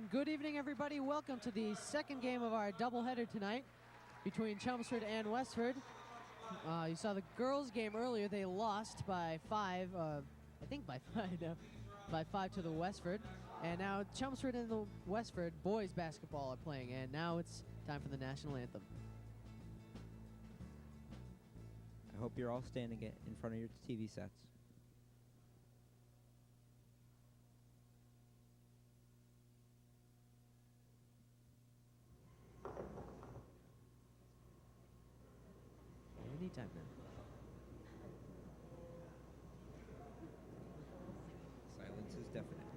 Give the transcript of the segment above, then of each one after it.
And good evening, everybody. Welcome to the second game of our doubleheader tonight between Chelmsford and Westford. You saw the girls' game earlier. They lost by 5, I think by 5 now, by 5 to the Westford. And now Chelmsford and the Westford boys basketball are playing, and now it's time for the national anthem. I hope you're all standing in front of your TV sets. Anytime now. Silence is deafening.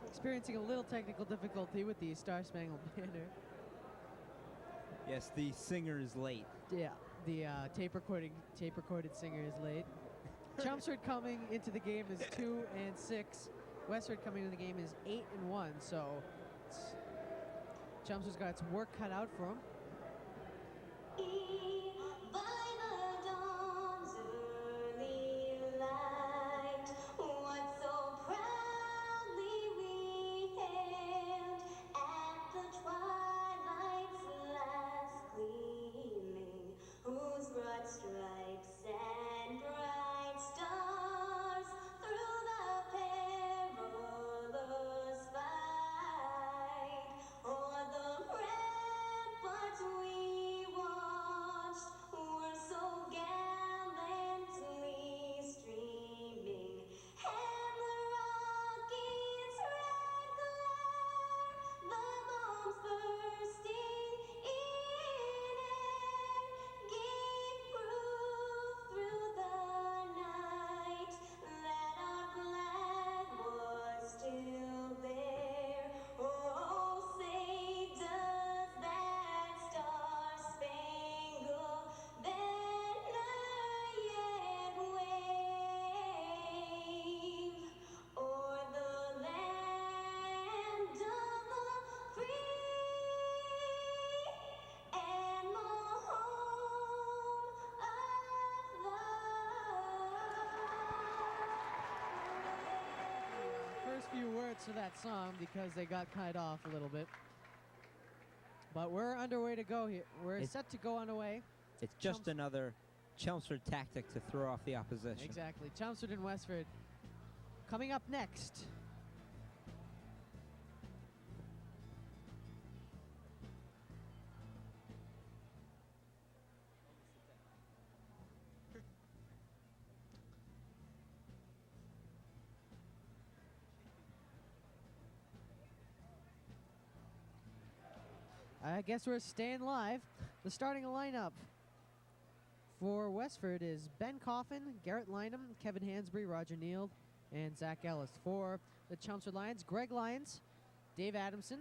Experiencing a little technical difficulty with the Star Spangled Banner. Yes, the singer is late. Yeah, the tape-recorded singer is late. Chelmsford coming into the game is 2-6. Westford coming into the game is 8-1. So Chelmsford's got its work cut out for him. Stripes and bright stars through the perilous fight, o'er the ramparts we watched were so gallantly streaming, and the rockets' red glare, the bombs bursting in air, gave proof through the night that our flag was still there. Oh, say does that star-spangled banner yet wave o'er the land of the free and the home of the First few words to that song because they got cut off a little bit. But we're underway to go here. We're set to go underway. It's just another Chelmsford tactic to throw off the opposition. Exactly. Chelmsford and Westford coming up next. I guess we're staying live. The starting lineup for Westford is Ben Coffin, Garrett Lynham, Kevin Hansbury, Roger Neal, and Zach Ellis. For the Chelmsford Lions, Greg Lyons, Dave Adamson,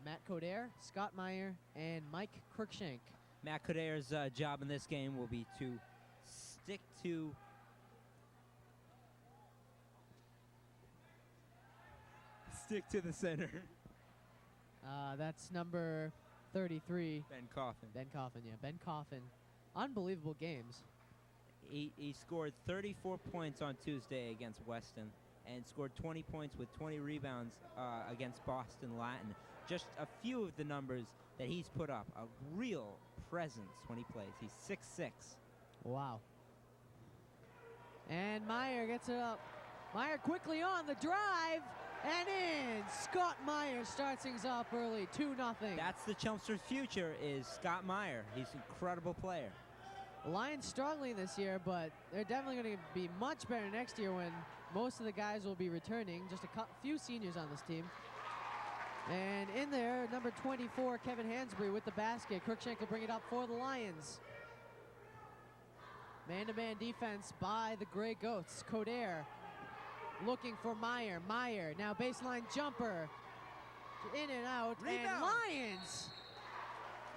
Matt Coder, Scott Meyer, and Mike Cruikshank. Matt Coder's job in this game will be to stick to the center. That's number 33. Ben Coffin. Ben Coffin, yeah. Ben Coffin. Unbelievable games. He scored 34 points on Tuesday against Weston and scored 20 points with 20 rebounds against Boston Latin. Just a few of the numbers that he's put up. A real presence when he plays. He's 6'6". Wow. And Meyer gets it up. Meyer quickly on the drive and in. Scott Meyer starts things off early, 2-0. That's the Chelmsford future is Scott Meyer. He's an incredible player. The Lions struggling this year, but they're definitely going to be much better next year when most of the guys will be returning. Just a few seniors on this team. And in there, number 24, Kevin Hansbury with the basket. Cruikshank will bring it up for the Lions. Man-to-man defense by the Grey Goats. Coder looking for Meyer. Meyer, now baseline jumper. In and out. Rebound. And Lions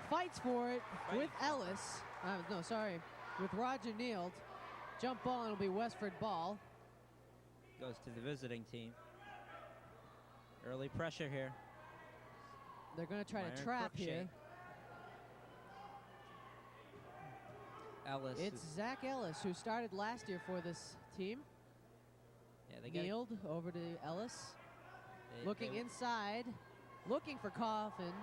fights for it with Ellis. With Roger Neal. Jump ball, and it'll be Westford ball. Goes to the visiting team. Early pressure here. They're going to try to trap here. Ellis. It's Zach Ellis, who started last year for this team. Yeah, they get Kneeled over to Ellis. they- Looking they- inside. Looking for Coffin.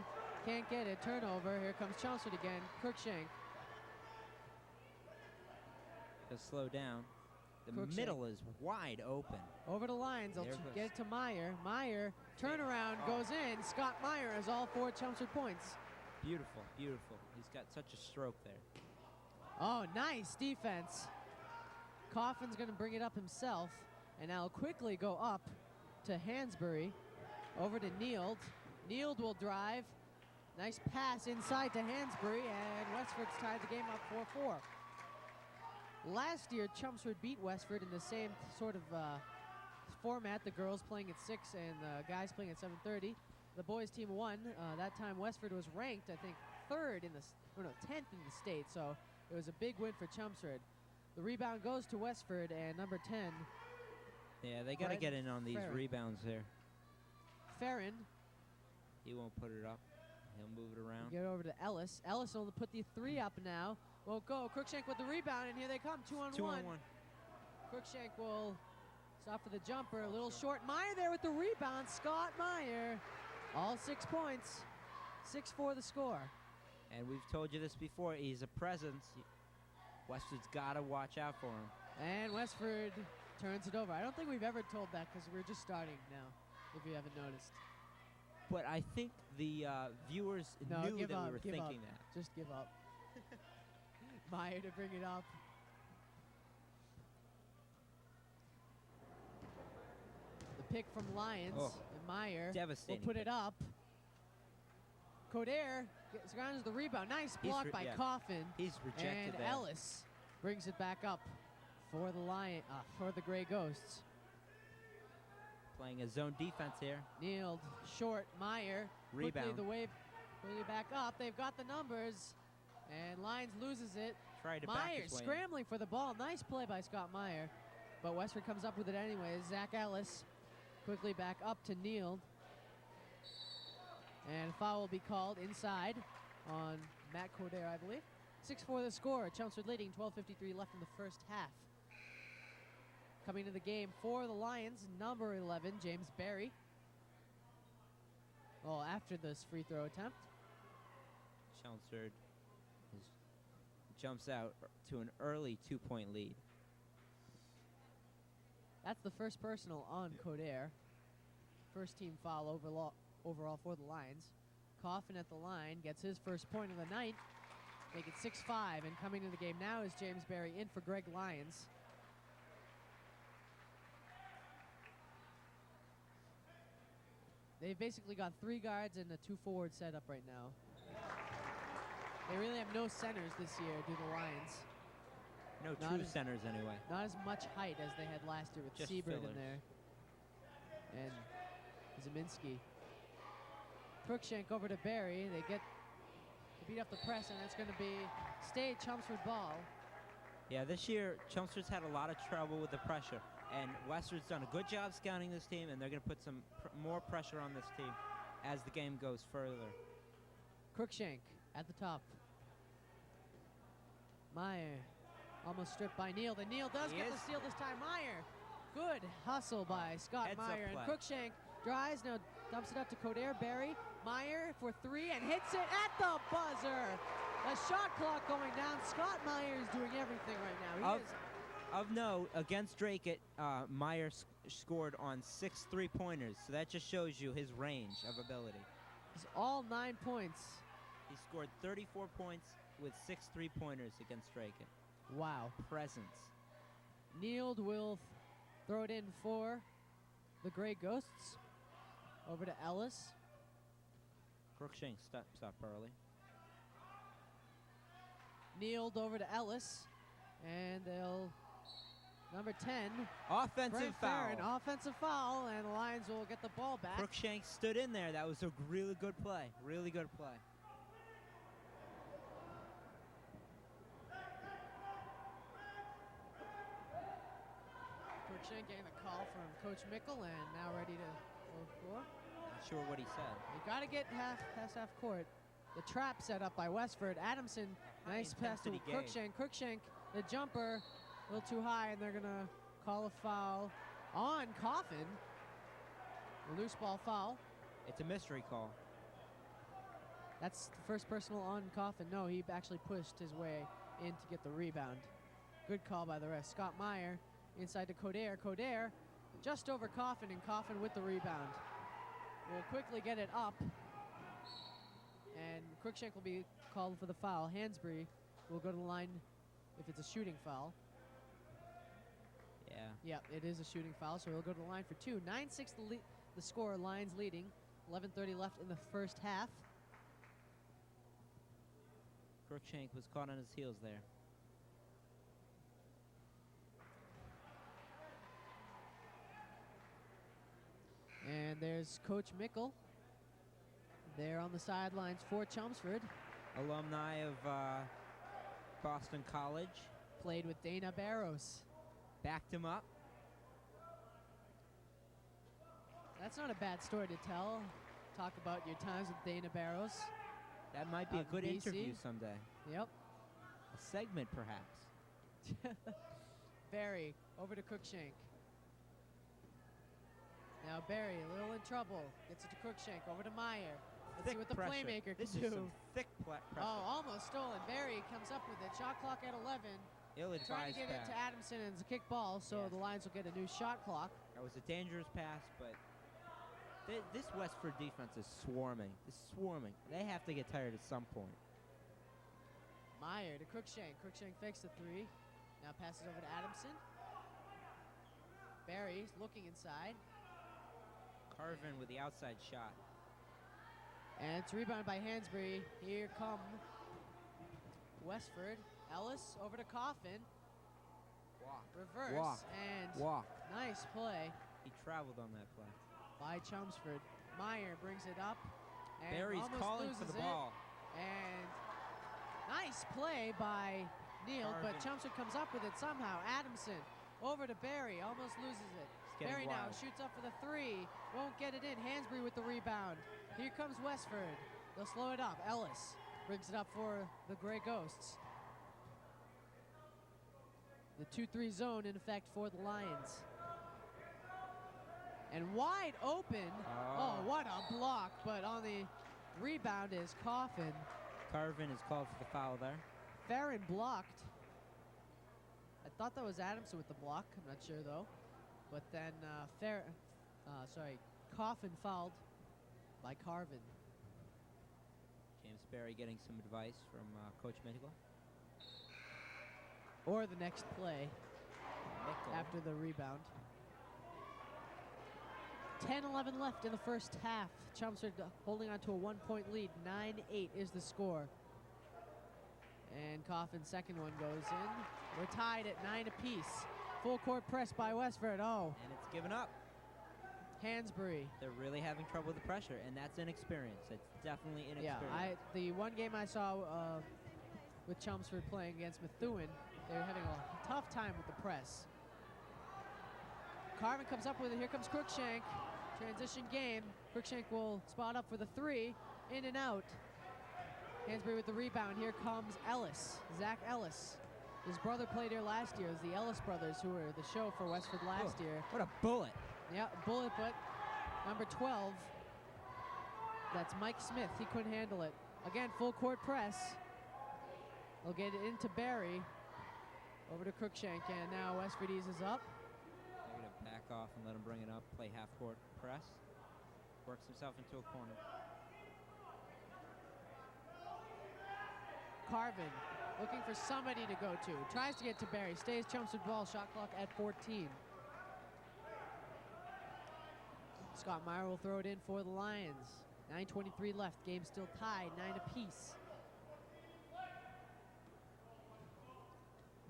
Can't get it. Turnover. Here comes Chelmsford again. Crookshank. to slow down. The Crookshank. middle is wide open. Over to Lyons. They'll There goes- get it to Meyer. Meyer. Turnaround Oh. goes in. Scott Meyer has all 4 Chelmsford points. Beautiful, beautiful. He's got such a stroke there. Oh, nice defense. Coffin's going to bring it up himself. And now quickly go up to Hansbury. Over to Neild. Neild will drive. Nice pass inside to Hansbury. And Westford's tied the game up 4-4. Last year, Chelmsford beat Westford in the same sort of format. The girls playing at 6 and the guys playing at 7:30. The boys team won. That time Westford was ranked, I think, 10th in the state. So it was a big win for Chelmsford. The rebound goes to Westford, and number 10, Yeah, they got to Brett get in on these Farron. rebounds here. Farron, He won't put it up. He'll move it around. get over to Ellis. Ellis will put the 3 up now. Won't go. Crookshank with the rebound, and here they come, 2-on-1. 2-on-1. Crookshank will stop for the jumper. A little short. Meyer there with the rebound. Scott Meyer. All 6 points. 6-4 the score. And we've told you this before. He's a presence. Westford's got to watch out for him. And Westford turns it over. I don't think we've ever told that because we're just starting now, if you haven't noticed. But I think the viewers No, knew give that up, we were give thinking up. that. Just give up. Meyer to bring it up. The pick from Lyons. Oh, And Meyer will devastating put pick. it up. Coderre grounds the rebound. Nice block by yeah. Coffin. He's rejected And there. Ellis brings it back up for the for the Gray Ghosts. Playing a zone defense here. Kneeled, short, Meyer. Quickly Rebound. the wave, quickly back up. They've got the numbers. And Lyons loses it. Tried to back Meyer his way in. scrambling for the ball. Nice play by Scott Meyer. But Westford comes up with it anyways. Zach Ellis quickly back up to Neild. And a foul will be called inside on Matt Coderre, I believe. 6-4 the score. Chelmsford leading, 12:53 left in the first half. Coming to the game for the Lions, number 11, James Barry. Well, after this free throw attempt. Chelmsford jumps out to an early 2-point lead. That's the first personal on Coderre. First team foul overall for the Lions. Coffin at the line gets his first point of the night. Make it 6-5, and coming to the game now is James Barry in for Greg Lyons. They've basically got 3 guards and a 2 forward setup right now. They really have no centers this year, do the Lions. No Not true as- centers anyway. Not as much height as they had last year with Just Seabird fillers. in there. And Zeminski. Crookshank over to Barry. They get to beat up the press, and it's going to be stay Chelmsford ball. Yeah, this year, Chelmsford's had a lot of trouble with the pressure. And Westford's done a good job scouting this team, and they're going to put some more pressure on this team as the game goes further. Crookshank at the top. Meyer almost stripped by Neal. The Neal does He get is. the steal this time. Meyer, good hustle by Scott Heads up Meyer. And play. Crookshank drives, now dumps it up to Coderre. Barry, Meyer for 3 and hits it at the buzzer. The shot clock going down. Scott Meyer is doing everything right now. He is Of note, against Drake, Meyer scored on 6 3-pointers, so that just shows you his range of ability. he's all 9 points. He scored 34 points with 6 3-pointers against Drake. Wow. Presence. Neild will throw it in for the Gray Ghosts. Over to Ellis. Crookshank steps up early. Neild over to Ellis. And they'll, number 10, Offensive Brent foul. Farron, offensive foul, and the Lions will get the ball back. Crookshank stood in there. That was a really good play. Really good play. Crookshank getting a call from Coach Mickle and now ready to go for. Not sure what he said. You got to get half court. The trap set up by Westford. Adamson Nice pass to high-intensity game. Crookshank. Crookshank, the jumper, a little too high, and they're going to call a foul on Coffin. A loose ball foul. It's a mystery call. That's the first personal on Coffin. No, he actually pushed his way in to get the rebound. Good call by the rest. Scott Meyer inside to Coder. Coder just over Coffin, and Coffin with the rebound. Will quickly get it up. And Crookshank will be called for the foul. Hansbury will go to the line if it's a shooting foul. Yeah. Yep, it is a shooting foul, so he'll go to the line for 2. 9-6 the score. Lions leading. 11:30 left in the first half. Crookshank was caught on his heels there. And there's Coach Mickle there on the sidelines for Chelmsford. Alumni of Boston College. Played with Dana Barros. Backed him up. That's not a bad story to tell. Talk about your times with Dana Barros. That might be a Out in good BC. interview someday. Yep. A segment, perhaps. Barry over to Crookshank. Now Barry a little in trouble. Gets it to Crookshank. Over to Meyer. Let's see Thick what the pressure. playmaker This can is do. some thick pressure. Oh, almost stolen. Barry comes up with it. Shot clock at 11. Trying to Ill-advised get it to pass. Adamson, and it's a kick ball, so Yes. the Lions will get a new shot clock. That was a dangerous pass, but this Westford defense is swarming. It's swarming. They have to get tired at some point. Meyer to Crookshank. Crookshank fakes the 3. Now passes over to Adamson. Barry looking inside. Carvin with the outside shot. And it's rebounded by Hansbury. Here come Westford. Ellis over to Coffin. Walk. Reverse. Walk. And Walk. nice play He traveled on that play. by Chelmsford. Meyer brings it up. And Barry's almost calling loses for the it. ball. And nice play by Neal, but Carvin. Chelmsford comes up with it somehow. Adamson over to Barry, almost loses it. It's getting Barry now wild. shoots up for the 3, won't get it in. Hansbury with the rebound. Here comes Westford. They'll slow it up. Ellis brings it up for the Grey Ghosts. The 2-3 zone in effect for the Lions. And wide open. Oh, what a block. But on the rebound is Coffin. Carvin is called for the foul there. Farron blocked. I thought that was Adamson with the block. I'm not sure though. But then Coffin fouled by Carvin. James Barry getting some advice from Coach Mickle. Or the next play Mickle. after the rebound. 10-11 left in the first half. Chelmsford holding on to a 1-point lead. 9-8 is the score. And Coffin's second one goes in. We're tied at 9 apiece. Full court press by Westford. Oh, And it's given up. Hansbury. They're really having trouble with the pressure, and that's inexperience. It's definitely Yeah, inexperience. the one game I saw with Chelmsford playing against Methuen, they were having a tough time with the press. Carvin comes up with it. Here comes Crookshank. Transition game. Crookshank will spot up for the 3. In and out. Hansbury with the rebound. Here comes Ellis. Zach Ellis. His brother played here last year. It was the Ellis brothers who were the show for Westford last year. What a bullet. Yeah, bullet, but number 12. That's Mike Smith. He couldn't handle it. Again, full court press. They'll get it into Barry. Over to Crookshank, and now Westford eases up. They're going to back off and let him bring it up, play half-court press. Works himself into a corner. Carvin looking for somebody to go to. Tries to get to Barry. Stays Chelmsford ball. Shot clock at 14. Scott Meyer will throw it in for the Lions. 9:23 left. Game still tied. 9 apiece.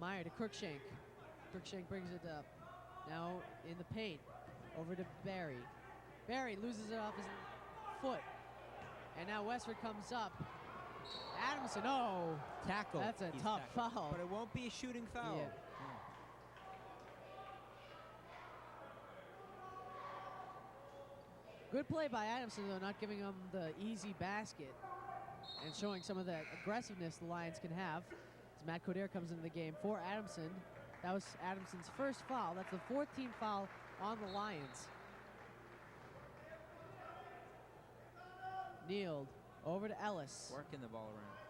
Meyer to Crookshank. Crookshank brings it up. Now in the paint. Over to Barry. Barry loses it off his foot. And now Westford comes up. Adamson, oh, Tackle. that's a He's tough tackled. foul. But it won't be a shooting foul. Yeah. Good play by Adamson, though, not giving him the easy basket. and showing some of the aggressiveness the Lions can have. As Matt Coder comes into the game for Adamson. That was Adamson's first foul. That's the 14th foul on the Lions. Kneeled over to Ellis. Working the ball around.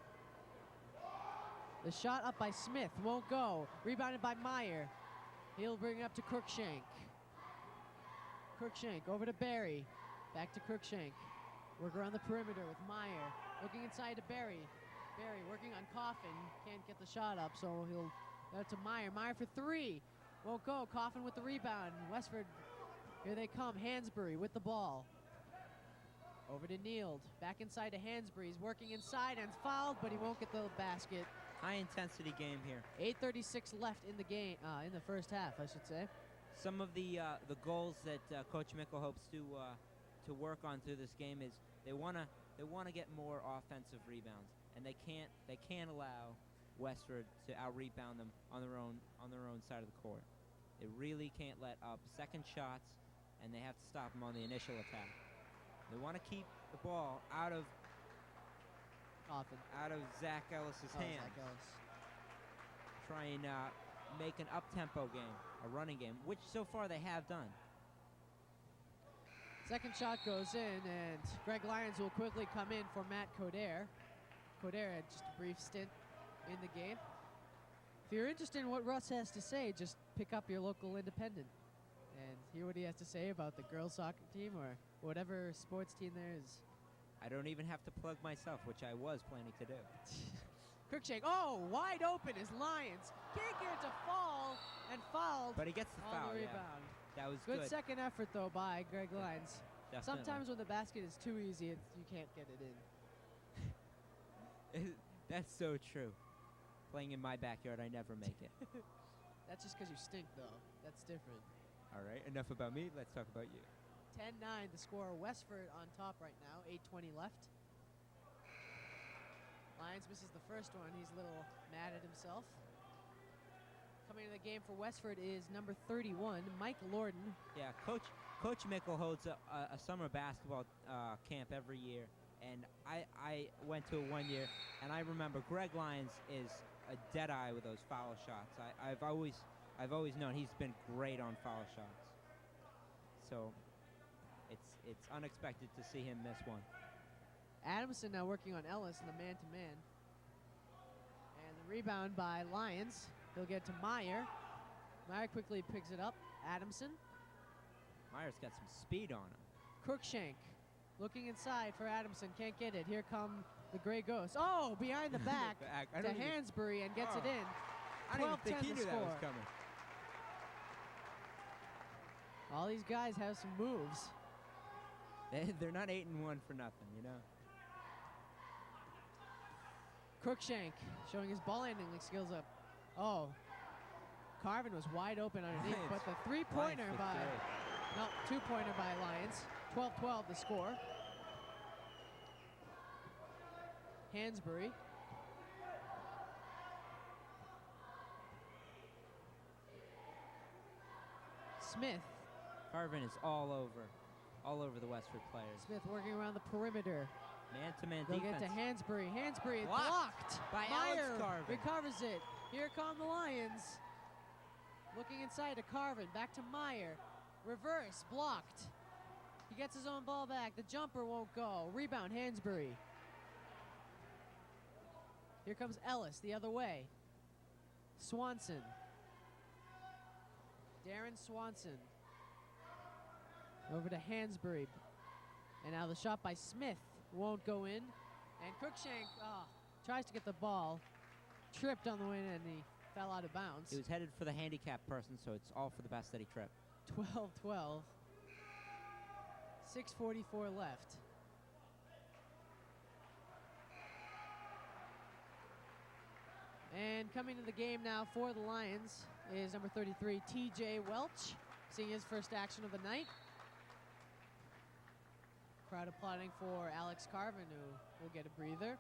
The shot up by Smith won't go. Rebounded by Meyer. He'll bring it up to Crookshank. Crookshank over to Barry. Back to Crookshank. Work around the perimeter with Meyer. Looking inside to Barry. Barry working on Coffin. Can't get the shot up, so he'll go to Meyer. Meyer for three. Won't go. Coffin with the rebound. Westford, here they come. Hansberry with the ball. Over to Neild. Back inside to Hansberry. He's working inside and fouled, but he won't get the basket. High intensity game here. 8:36 left in the game, in the first half, I should say. Some of the goals that Coach Mickle hopes to work on through this game is they wanna get more offensive rebounds, and they can't allow Westford to out rebound them on their own side of the court. They really can't let up second shots, and they have to stop them on the initial attack. They want to keep the ball out of Zach Ellis's hands. Zach Ellis. Try and make an up-tempo game, a running game, which so far they have done. Second shot goes in, and Greg Lyons will quickly come in for Matt Coder. Coder had just a brief stint in the game. If you're interested in what Russ has to say, just pick up your local independent and hear what he has to say about the girls soccer team or whatever sports team there is. I don't even have to plug myself, which I was planning to do. Crookshank, wide open is Lyons. Can't get it to fall and fouled. But he gets the on foul, the yeah. rebound. That was Good good. second effort, though, by Greg Lyons. Definitely. Sometimes when the basket is too easy, you can't get it in. That's so true. Playing in my backyard, I never make it. That's just because you stink, though. That's different. All right, enough about me. Let's talk about you. 10-9 the score. Westford on top right now. 8:20 left. Lyons misses the first one. He's a little mad at himself. Coming into the game for Westford is number 31, Mike Lorden. Yeah, Coach Mickle holds a summer basketball camp every year, and I went to it one year, and I remember Greg Lyons is a dead eye with those foul shots. I've always known he's been great on foul shots. So it's unexpected to see him miss one. Adamson now working on Ellis in the man-to-man. And the rebound by Lyons. He'll get to Meyer. Meyer quickly picks it up. Adamson. Meyer's got some speed on him. Crookshank looking inside for Adamson. Can't get it. Here come the Gray Ghost. Oh, behind the back to Hansberry and gets it in. I didn't even think 12-10 he the knew that was score. coming. All these guys have some moves. They're not 8-1 for nothing, you know. Crookshank showing his ball handling skills up. Oh, Carvin was wide open underneath, Lyons. but the three-pointer Lyons by, with no, two-pointer by Lyons. 12-12 the score. Hansberry. Smith. Carvin is all over the Westford players. Smith working around the perimeter. Man-to-man They'll defense. get to Hansberry. Hansberry Blocked blocked. by Meyer Alex Carvin. recovers it. Here come the Lions. Looking inside to Carvin. Back to Meyer. Reverse. Blocked. He gets his own ball back. The jumper won't go. Rebound, Hansberry. Here comes Ellis the other way. Swanson. Darren Swanson. Over to Hansberry. And now the shot by Smith won't go in. And Crookshank tries to get the ball. Tripped on the way in and he fell out of bounds. He was headed for the handicapped person, so it's all for the best that he tripped. 12-12. 6:44 left. And coming to the game now for the Lions is number 33, TJ Welch, seeing his first action of the night. Crowd applauding for Alex Carvin, who will get a breather.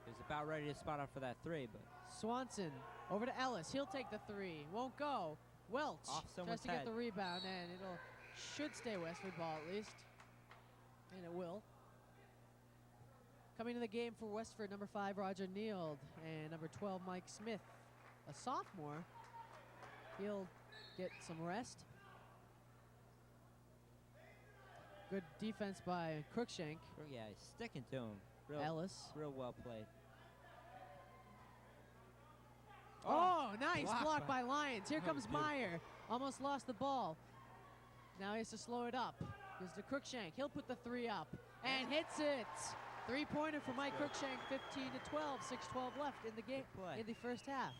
He was about ready to spot up for that three, but Swanson over to Ellis. He'll take the three. Won't go. Welch Off tries someone's to get head. the rebound, and should stay Westford ball at least. And it will. Coming to the game for Westford, number 5, Roger Neild, and number 12, Mike Smith, a sophomore. He'll get some rest. Good defense by Crookshank. Yeah, he's sticking to him. Ellis. Real well played. Oh, nice block block by- by Lyons. Here That comes was beautiful. Meyer. Almost lost the ball. Now he has to slow it up. Gives to Crookshank. He'll put the 3 up and hits it. 3-pointer for Mike good. Crookshank. 15-12. 6:12 left in the game play. in the first half.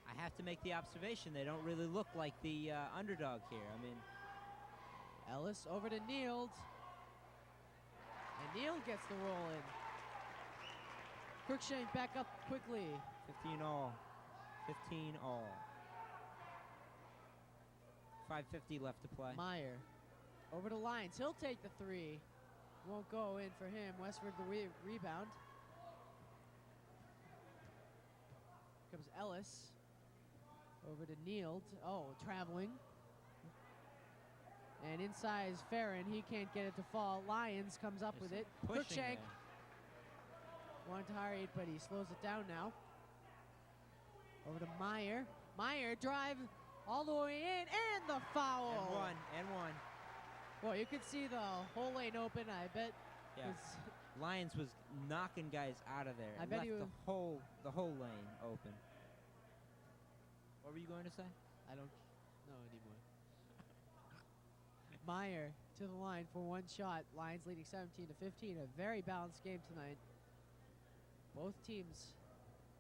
I have to make the observation they don't really look like the underdog here. I mean, Ellis over to Neild. And Neild gets the roll in. Crookshank back up quickly. 15 all. 15 all. 5:50 left to play. Meyer over to Lyons. He'll take the 3. Won't go in for him. Westford the rebound. Comes Ellis. Over to Neild. Oh, traveling. And inside is Farron. He can't get it to fall. Lyons comes up with it. Pushing Crookshank there. wanted to hurry it, but he slows it down now. Over to Meyer. Meyer drive all the way in, and the foul. And one. Well, you could see the whole lane open. I bet. Yeah. 'cause Lyons was knocking guys out of there. I bet Left he the was- whole lane open. What were you going to say? I don't know anymore. Meyer to the line for one shot. Lions leading 17-15. A very balanced game tonight. Both teams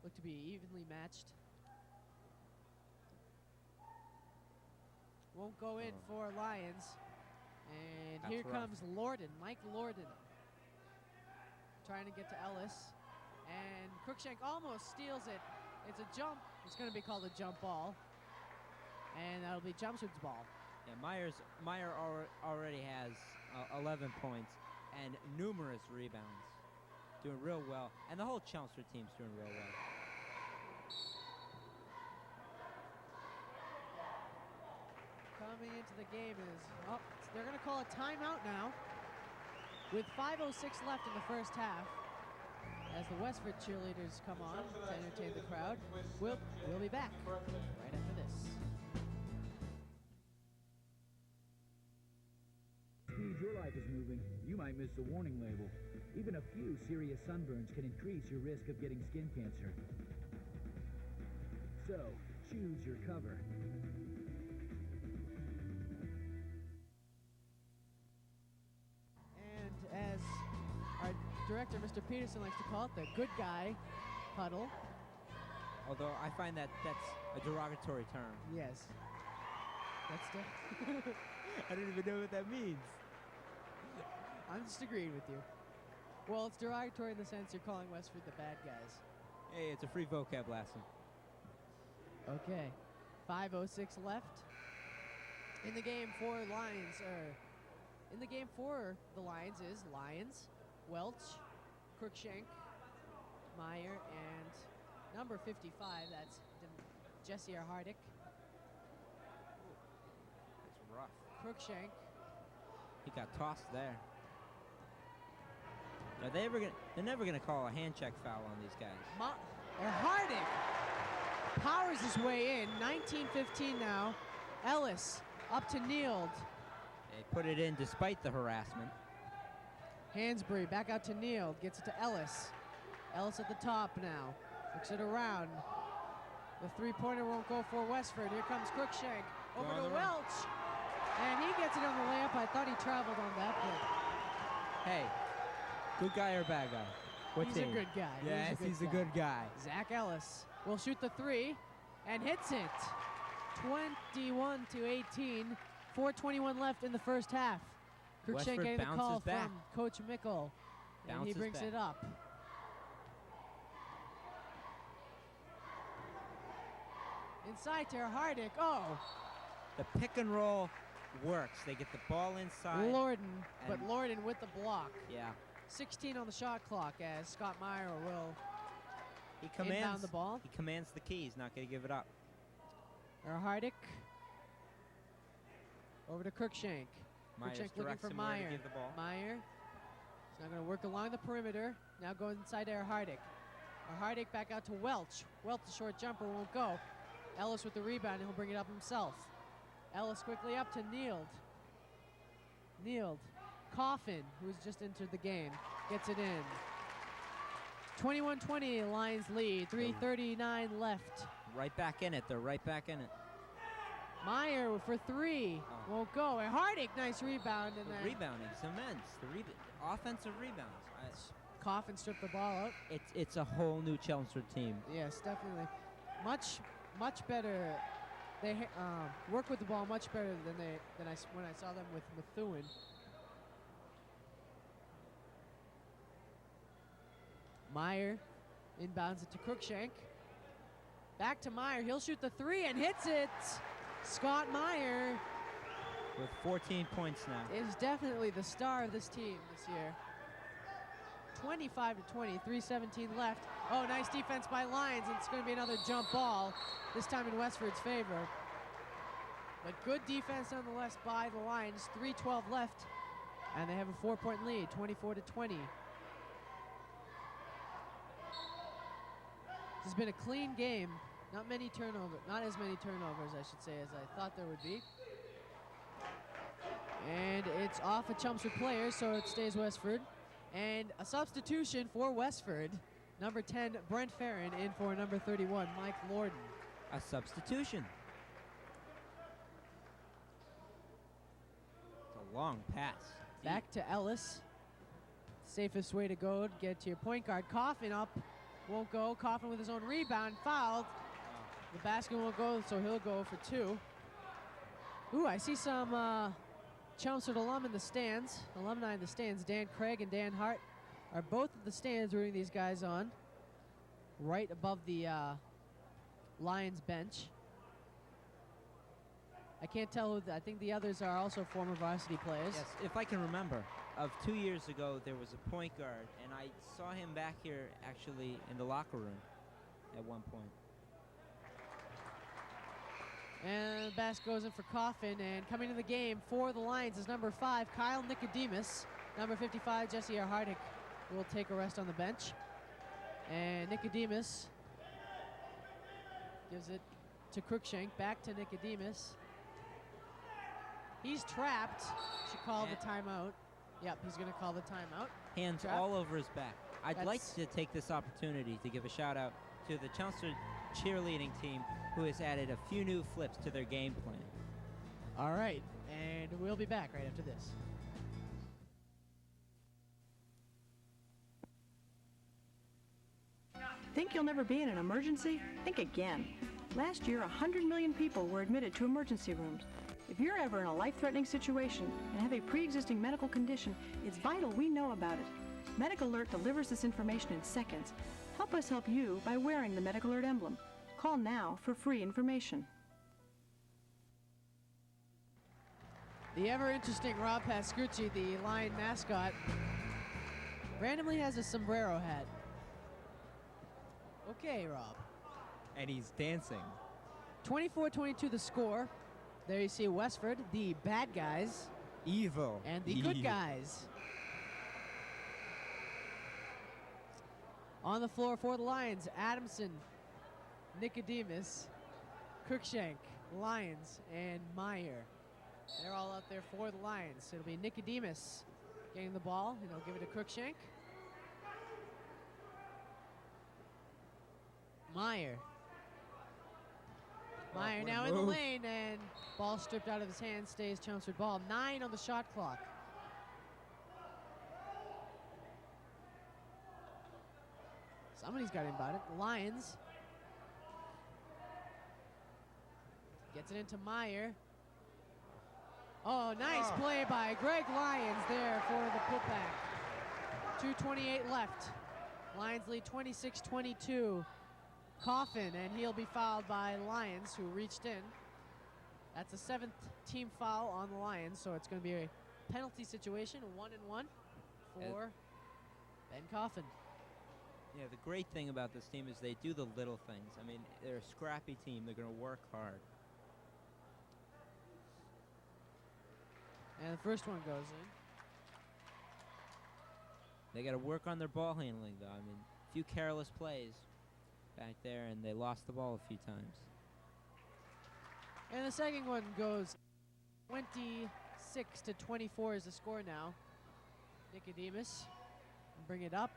look to be evenly matched. Won't go in for Lions. And That's here rough. comes Lorden, Mike Lorden. Trying to get to Ellis. And Crookshank almost steals it. It's a jump. It's going to be called a jump ball. And that'll be Chelmsford's ball. Yeah, Meyer already has 11 points and numerous rebounds. Doing real well. And the whole Chelmsford team's doing real well. Coming into the game is, they're going to call a timeout now with 5:06 left in the first half as the Westford cheerleaders come on to entertain the crowd. We'll be back right after this. Speed your life is moving, you might miss the warning label. Even a few serious sunburns can increase your risk of getting skin cancer. So, choose your cover. And as our director, Mr. Peterson, likes to call it, the good guy huddle. Although I find that's a derogatory term. Yes. That's the I don't even know what that means. I'm just agreeing with you. Well, it's derogatory in the sense you're calling Westford the bad guys. Hey, it's a free vocab lesson. Okay. 5:06 left. In the game for Lions, in the game for the Lions is Lyons, Welch, Crookshank, Meyer, and number 55, that's Jesse Hardick. That's rough. Crookshank. He got tossed there. Are they ever gonna? They're never gonna call a hand check foul on these guys. Hardick powers his way in. 19-15 now. Ellis up to Neild. They put it in despite the harassment. Hansbury back out to Neild. Gets it to Ellis. Ellis at the top now. Looks it around. The three-pointer won't go for Westford. Here comes Crookshank. Over Go on to the run. Welch. And he gets it on the layup. I thought he traveled on that, but Hey, good guy or bad guy? What he's team? a good guy. Yes, he's a good guy. Zach Ellis will shoot the 3 and hits it. 21-18. 4:21 left in the first half. Crookshank Westford getting the call bounces back. from Coach Mickle. And he Bounces brings back. it up. Inside to Hardick. Oh, The pick and roll works. They get the ball inside. Lorden, but and- Lorden with the block. Yeah. 16 on the shot clock as Scott Meyer will He inbound commands the ball. He commands the key. He's not going to give it up. Hardick. Over to Crookshank. Myers Crookshank looking directs for him where to Meyer. give the ball. Meyer He's now going to work along the perimeter. Now going inside to Hardick. Hardick back out to Welch. Welch, a short jumper, won't go. Ellis with the rebound, and he'll bring it up himself. Ellis quickly up to Neild. Neild. Coffin, who's just entered the game, gets it in. 21-20, Lions lead. 3:39 left. Right back in it. They're right back in it. Meyer for three. Won't go. And Hardick, nice rebound. And The then rebounding's immense. The offensive rebounds. Coffin stripped the ball out. It's a whole new Chelmsford team. Yes, definitely. Much better. They work with the ball much better than when I saw them with Methuen. Meyer inbounds it to Cruikshank. Back to Meyer. He'll shoot the three and hits it. Scott Meyer With 14 points now. is definitely the star of this team this year. 25-20, 3:17 left. Oh, nice defense by Lions, and it's going to be another jump ball, this time in Westford's favor. But good defense nonetheless by the Lions. 3:12 left, and they have a 4-point lead, 24-20. This has been a clean game. Not as many turnovers, I should say, as I thought there would be. And it's off a Chelmsford player, so it stays Westford. And a substitution for Westford. Number 10, Brent Farron, in for number 31, Mike Lorden. A substitution. It's a long pass. Back to Ellis. Safest way to go to get to your point guard. Coffin up. Won't go. Coffin with his own rebound. Fouled. The basket won't go, so he'll go for two. Ooh, I see some Chelmsford alumni in the stands. Dan Craig and Dan Hart are both at the stands rooting these guys on. Right above the Lions bench. I can't tell who. I think the others are also former varsity players. Yes, if I can remember, of 2 years ago, there was a point guard, and I saw him back here actually in the locker room at one point. And the basket goes in for Coffin, and coming to the game for the Lions is number 5, Kyle Nicodemus. Number 55, Jesse R. Hardick, will take a rest on the bench. And Nicodemus gives it to Cruikshank. Back to Nicodemus. He's trapped. Should call the timeout. Yep, he's going to call the timeout. Hands Trap. all over his back. I'd like to take this opportunity to give a shout out to the Chelmsford cheerleading team, who has added a few new flips to their game plan. All right, and we'll be back right after this. Think you'll never be in an emergency? Think again. Last year, 100 million people were admitted to emergency rooms. If you're ever in a life-threatening situation and have a pre-existing medical condition, it's vital we know about it. Medical Alert delivers this information in seconds. Help us help you by wearing the Medical Alert emblem. Call now for free information. The ever-interesting Rob Pascucci, the Lion mascot, randomly has a sombrero hat. Okay, Rob. And he's dancing. 24-22 the score. There you see Westford, the bad guys, Evil. and the good guys. On the floor for the Lions, Adamson, Nicodemus, Cruikshank, Lions, and Meyer. They're all out there for the Lions. It'll be Nicodemus getting the ball, and he'll give it to Cruikshank. Meyer. Meyer now in the lane, and ball stripped out of his hand, stays Chelmsford ball. 9 on the shot clock. Somebody's got him about it. The Lions. Gets it into Meyer. Oh, nice play by Greg Lyons there for the putback. 2:28 left. Lions lead 26-22. Coffin, and he'll be fouled by Lions, who reached in. That's a 7th team foul on the Lions, so it's going to be a penalty situation, 1-1 for Ben Coffin. Yeah, the great thing about this team is they do the little things. I mean, they're a scrappy team. They're going to work hard. And the first one goes in. They got to work on their ball handling, though. I mean, a few careless plays back there, and they lost the ball a few times. And the second one goes 26 to 24 is the score now. Nicodemus bring it up.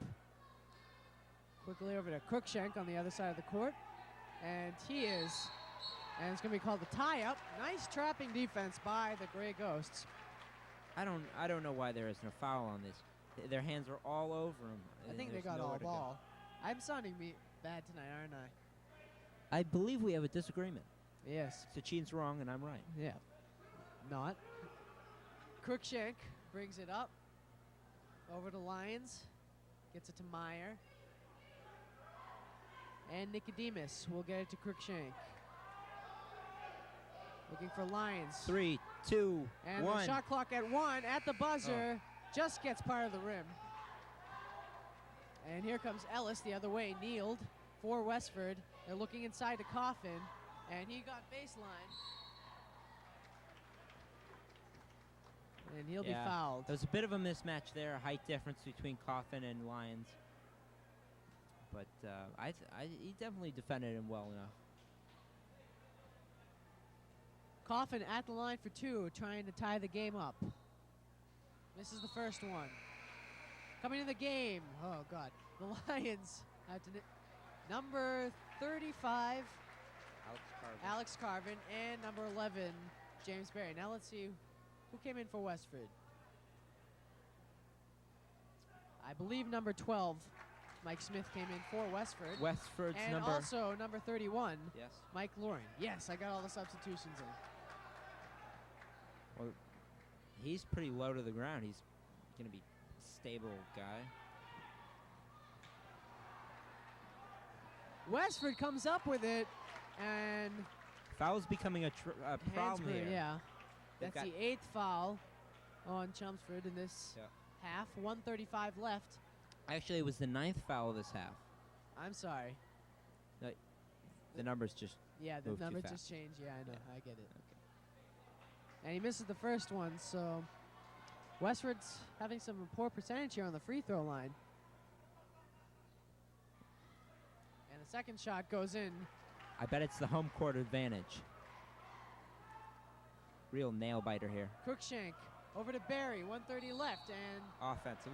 Quickly over to Cruikshank on the other side of the court. And he is. And it's going to be called a tie-up. Nice trapping defense by the Gray Ghosts. I don't know why there isn't a foul on this. Their hands are all over him. I think they got all ball. I'm sounding bad tonight, aren't I? I believe we have a disagreement. Yes. Sachin's wrong and I'm right. Yeah. Not. Cruikshank brings it up. Over to Lyons. Gets it to Meyer. And Nicodemus will get it to Cruikshank. Looking for Lyons. 3, 2, and 1. The shot clock at 1 at the buzzer. Just gets part of the rim. And here comes Ellis the other way, kneeled for Westford. They're looking inside the Coffin, and he got baseline. And he'll be fouled. There's a bit of a mismatch there, a height difference between Coffin and Lyons. But he definitely defended him well enough. Coffin at the line for 2, trying to tie the game up. This is the first one. Coming in the game. Oh, God. The Lions have to number 35, Alex Carvin, and number 11, James Berry. Now let's see who came in for Westford. I believe number 12, Mike Smith, came in for Westford. Westford's and number. Also number 31, Yes. Mike Loring. Yes, I got all the substitutions in. Well, he's pretty low to the ground. He's going to be a stable guy. Westford comes up with it, and Foul's becoming a problem here. Yeah, They've that's the 8th foul on Chelmsford in this half. 1:35 left. Actually, it was the 9th foul of this half. I'm sorry. No, the numbers just the moved too numbers fast. just changed. Yeah, I know. Yeah. I get it. And he misses the first one, so Westford's having some poor percentage here on the free throw line. And the second shot goes in. I bet it's the home court advantage. Real nail biter here. Cruikshank over to Barry. 1:30 left, and Offensive.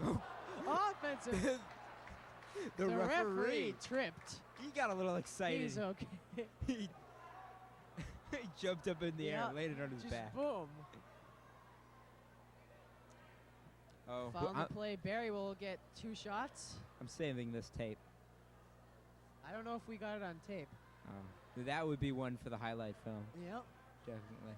offensive. the referee tripped. He got a little excited. He's okay. he jumped up in the air, laid it on his just back. Boom. Oh, Foul on the play. Barry will get 2 shots. I'm saving this tape. I don't know if we got it on tape. That would be one for the highlight film. Yep. Definitely.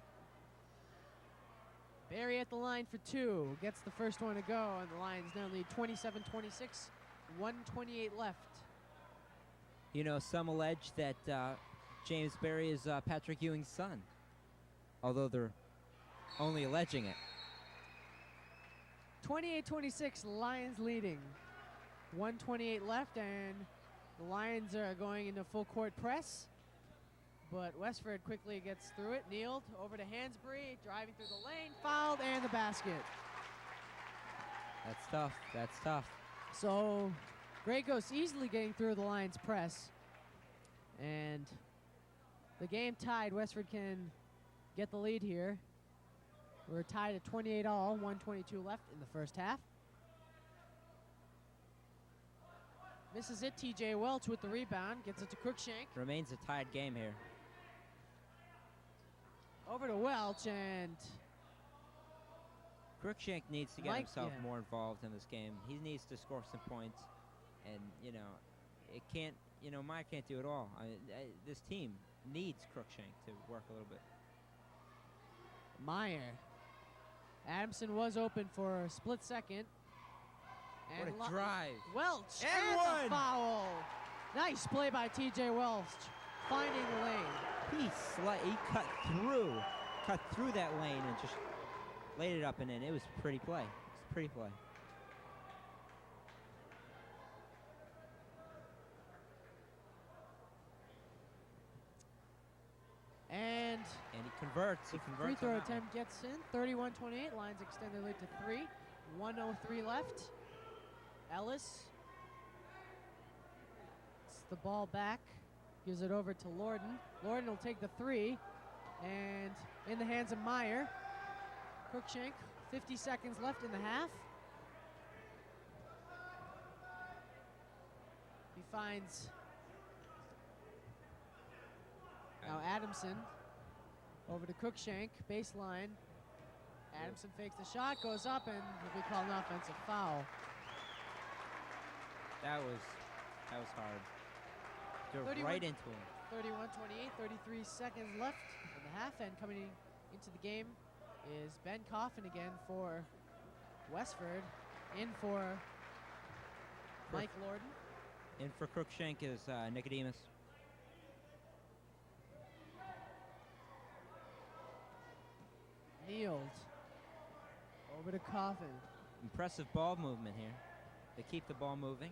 Barry at the line for 2. Gets the first one to go, and the Lions now lead 27-26. 1:28 left. You know, some allege that James Berry is Patrick Ewing's son, although they're only alleging it. 28-26, Lions leading. 1:28 left, and the Lions are going into full court press. But Westford quickly gets through it. Kneeled over to Hansbury, driving through the lane, fouled, and the basket. That's tough. That's tough. So Gray Ghosts easily getting through the Lions press. And the game tied. Westford can get the lead here. We're tied at 28 all, 1:22 left in the first half. Misses it, TJ Welch with the rebound, gets it to Cruikshank. Remains a tied game here. Over to Welch, and Cruikshank needs to get Mike, himself more involved in this game. He needs to score some points, and it can't. Meyer can't do it all. This team needs Cruikshank to work a little bit. Meyer. Adamson was open for a split second. What And a drive. Welch And the one. foul. Nice play by TJ Welch, finding the lane. He cut through that lane and just laid it up and in. It was a pretty play. It's a pretty play. And he converts. He converts. free throw on that one. attempt gets in. 31-28. Lions extend their lead to 3. 1:03 left. Ellis. It's the ball back. Gives it over to Lorden. Lorden will take the three. And in the hands of Meyer. Cruikshank, 50 seconds left in the half. He finds now Adamson over to Cruikshank, baseline. Adamson fakes the shot, goes up, and will be called an offensive foul. That was hard. Drove right into him. 31-28, 33 seconds left in the half, and coming into the game is Ben Coffin again for Westford. In for Mike Lorden. In for Cruikshank is Nicodemus. Kneeled. Over to Coffin. Impressive ball movement here. They keep the ball moving.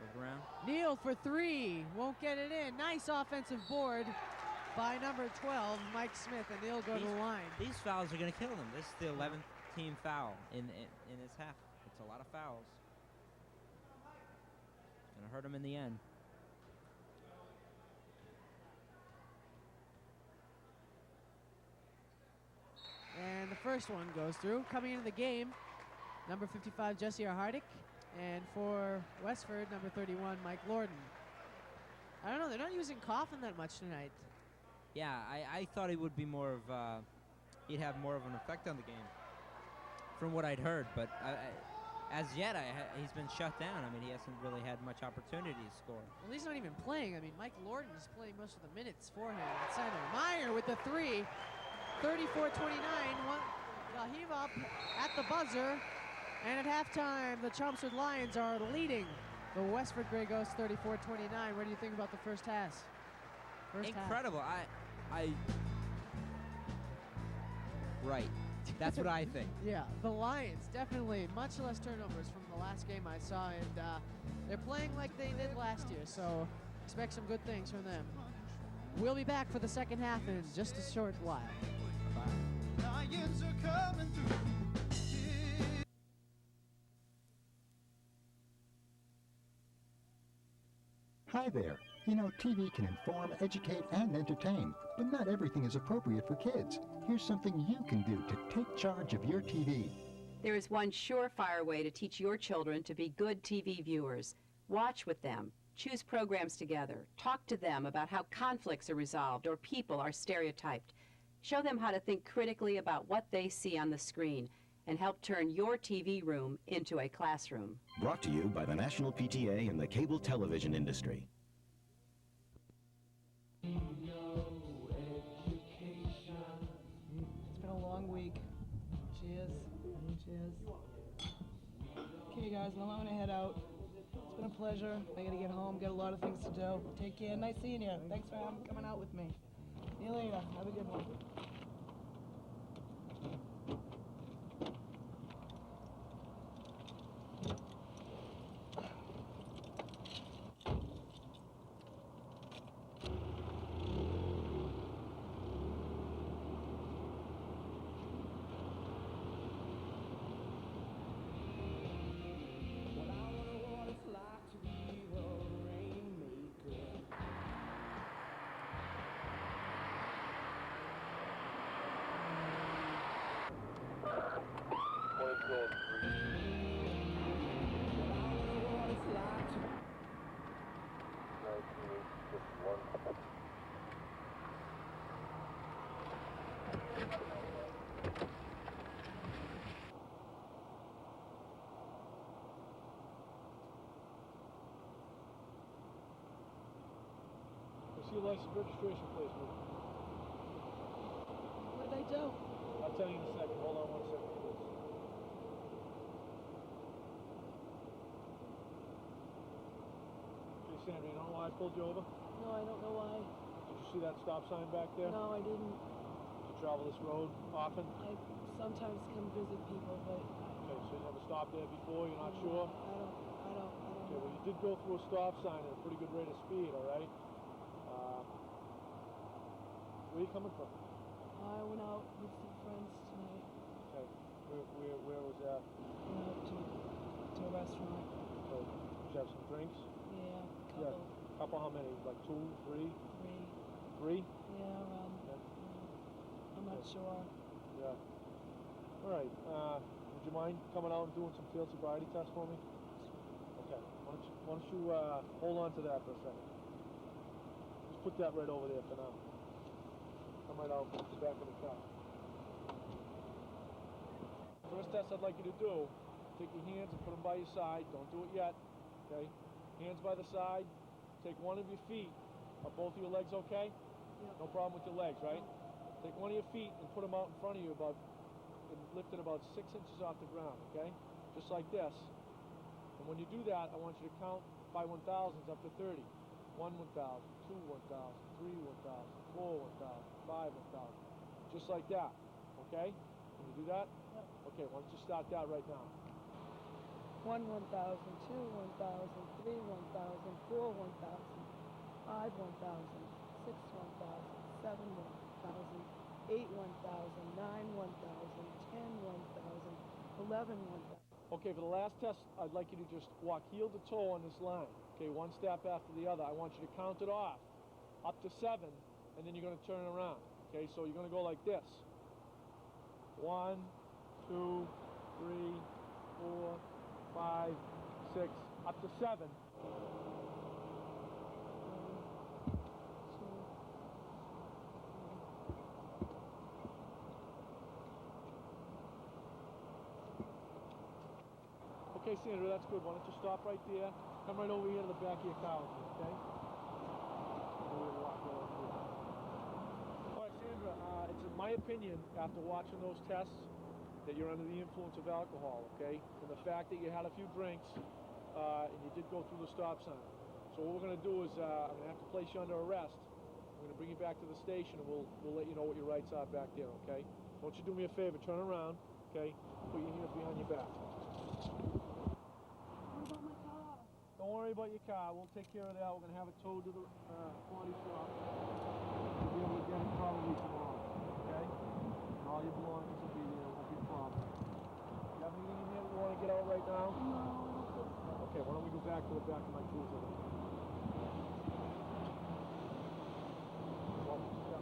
Goes around. Neal for three. Won't get it in. Nice offensive board by number 12, Mike Smith, and they'll go to the line. These fouls are going to kill them. This is the 11th team foul in this half. It's a lot of fouls. It's going to hurt them in the end. And the first one goes through. Coming into the game, number 55, Jesse Hardick. And for Westford, number 31, Mike Lorden. I don't know, they're not using Coffin that much tonight. Yeah, I thought he would be more of, he'd have more of an effect on the game from what I'd heard. But as yet, he's been shut down. I mean, he hasn't really had much opportunity to score. Well, he's not even playing. I mean, Mike Lorden is playing most of the minutes for him at center. Meyer with the three. 34-29, heave up at the buzzer, and at halftime, the Chelmsford Lions are leading the Westford Grey Ghosts 34-29. What do you think about the first half? Incredible. Right. That's what I think. Yeah, the Lions definitely much less turnovers from the last game I saw, and they're playing like they did last year, so expect some good things from them. We'll be back for the second half in just a short while. Lions are coming through. Hi there. You know, TV can inform, educate, and entertain, but not everything is appropriate for kids. Here's something you can do to take charge of your TV. There is one surefire way to teach your children to be good TV viewers. Watch with them. Choose programs together. Talk to them about how conflicts are resolved or people are stereotyped. Show them how to think critically about what they see on the screen and help turn your TV room into a classroom. Brought to you by the National PTA and the cable television industry. It's been a long week. Cheers. Cheers. Okay, guys, well, I'm gonna head out. It's been a pleasure. I gotta get home, got a lot of things to do. Take care. Nice seeing you. Thanks for coming out with me. See you later. Have a good one. See your license registration, please. What did I do? I'll tell you in a second. Hold on 1 second, please. Okay, Sandra, you don't know why I pulled you over? No, I don't know why. Did you see that stop sign back there? No, I didn't. Did you travel this road often? I sometimes come visit people, but... Okay, so you never stopped there before? You're not sure? I don't Okay, well, know. you did go through a stop sign at a pretty good rate of speed, all right? Where are you coming from? I went out with some friends tonight. Okay. Where was that? To a restaurant. So, did you have some drinks? Yeah, Yeah. Couple how many? Like 2, 3? 3? Yeah, I'm not sure. Yeah. All right. Would you mind coming out and doing some field sobriety tests for me? Okay. Why don't you hold on to that for a second? Just put that right over there for now. Come right out the back of the car. First test I'd like you to do, take your hands and put them by your side. Don't do it yet. Okay? Hands by the side. Take one of your feet. Are both of your legs okay? Yeah. No problem with your legs, right? Take one of your feet and put them out in front of you and lift it about 6 inches off the ground, okay? Just like this. And when you do that, I want you to count by 1,000s up to 30. 1 1,000, 2 1,000, 3 1,000, 4 1,000, 5 1,000. Just like that, okay? Can you do that? Yep. Okay, why don't you start that right now? 1 1,000, 2 1,000, 3 1,000, 4 1,000, 5 1,000, 6 1,000, 7 1,000, 8 1,000, 9 1,000, 10 1,000, 11 1,000. Okay, for the last test, I'd like you to just walk heel to toe on this line. Okay, one step after the other. I want you to count it off up to 7, and then you're going to turn it around. Okay, so you're going to go like this. 1, 2, 3, 4, 5, 6, up to 7. Okay, Sandra, that's good. Why don't you stop right there? Come right over here to the back of your car with me, okay? All right, Sandra, it's in my opinion, after watching those tests, that you're under the influence of alcohol, okay? And the fact that you had a few drinks, and you did go through the stop sign. So what we're going to do is I'm going to have to place you under arrest. I'm going to bring you back to the station, and we'll let you know what your rights are back there, okay? Won't you do me a favor? Turn around, okay? Put your hands behind your back. Don't worry about your car. We'll take care of that. We're going to have it towed to the body shop. We'll be able to get it probably tomorrow, okay? And all your belongings will be there. It won't be a problem. You have anything in here that you want to get out right now? No. Okay, why don't we go back to the back of my cruiser then? Well, yeah.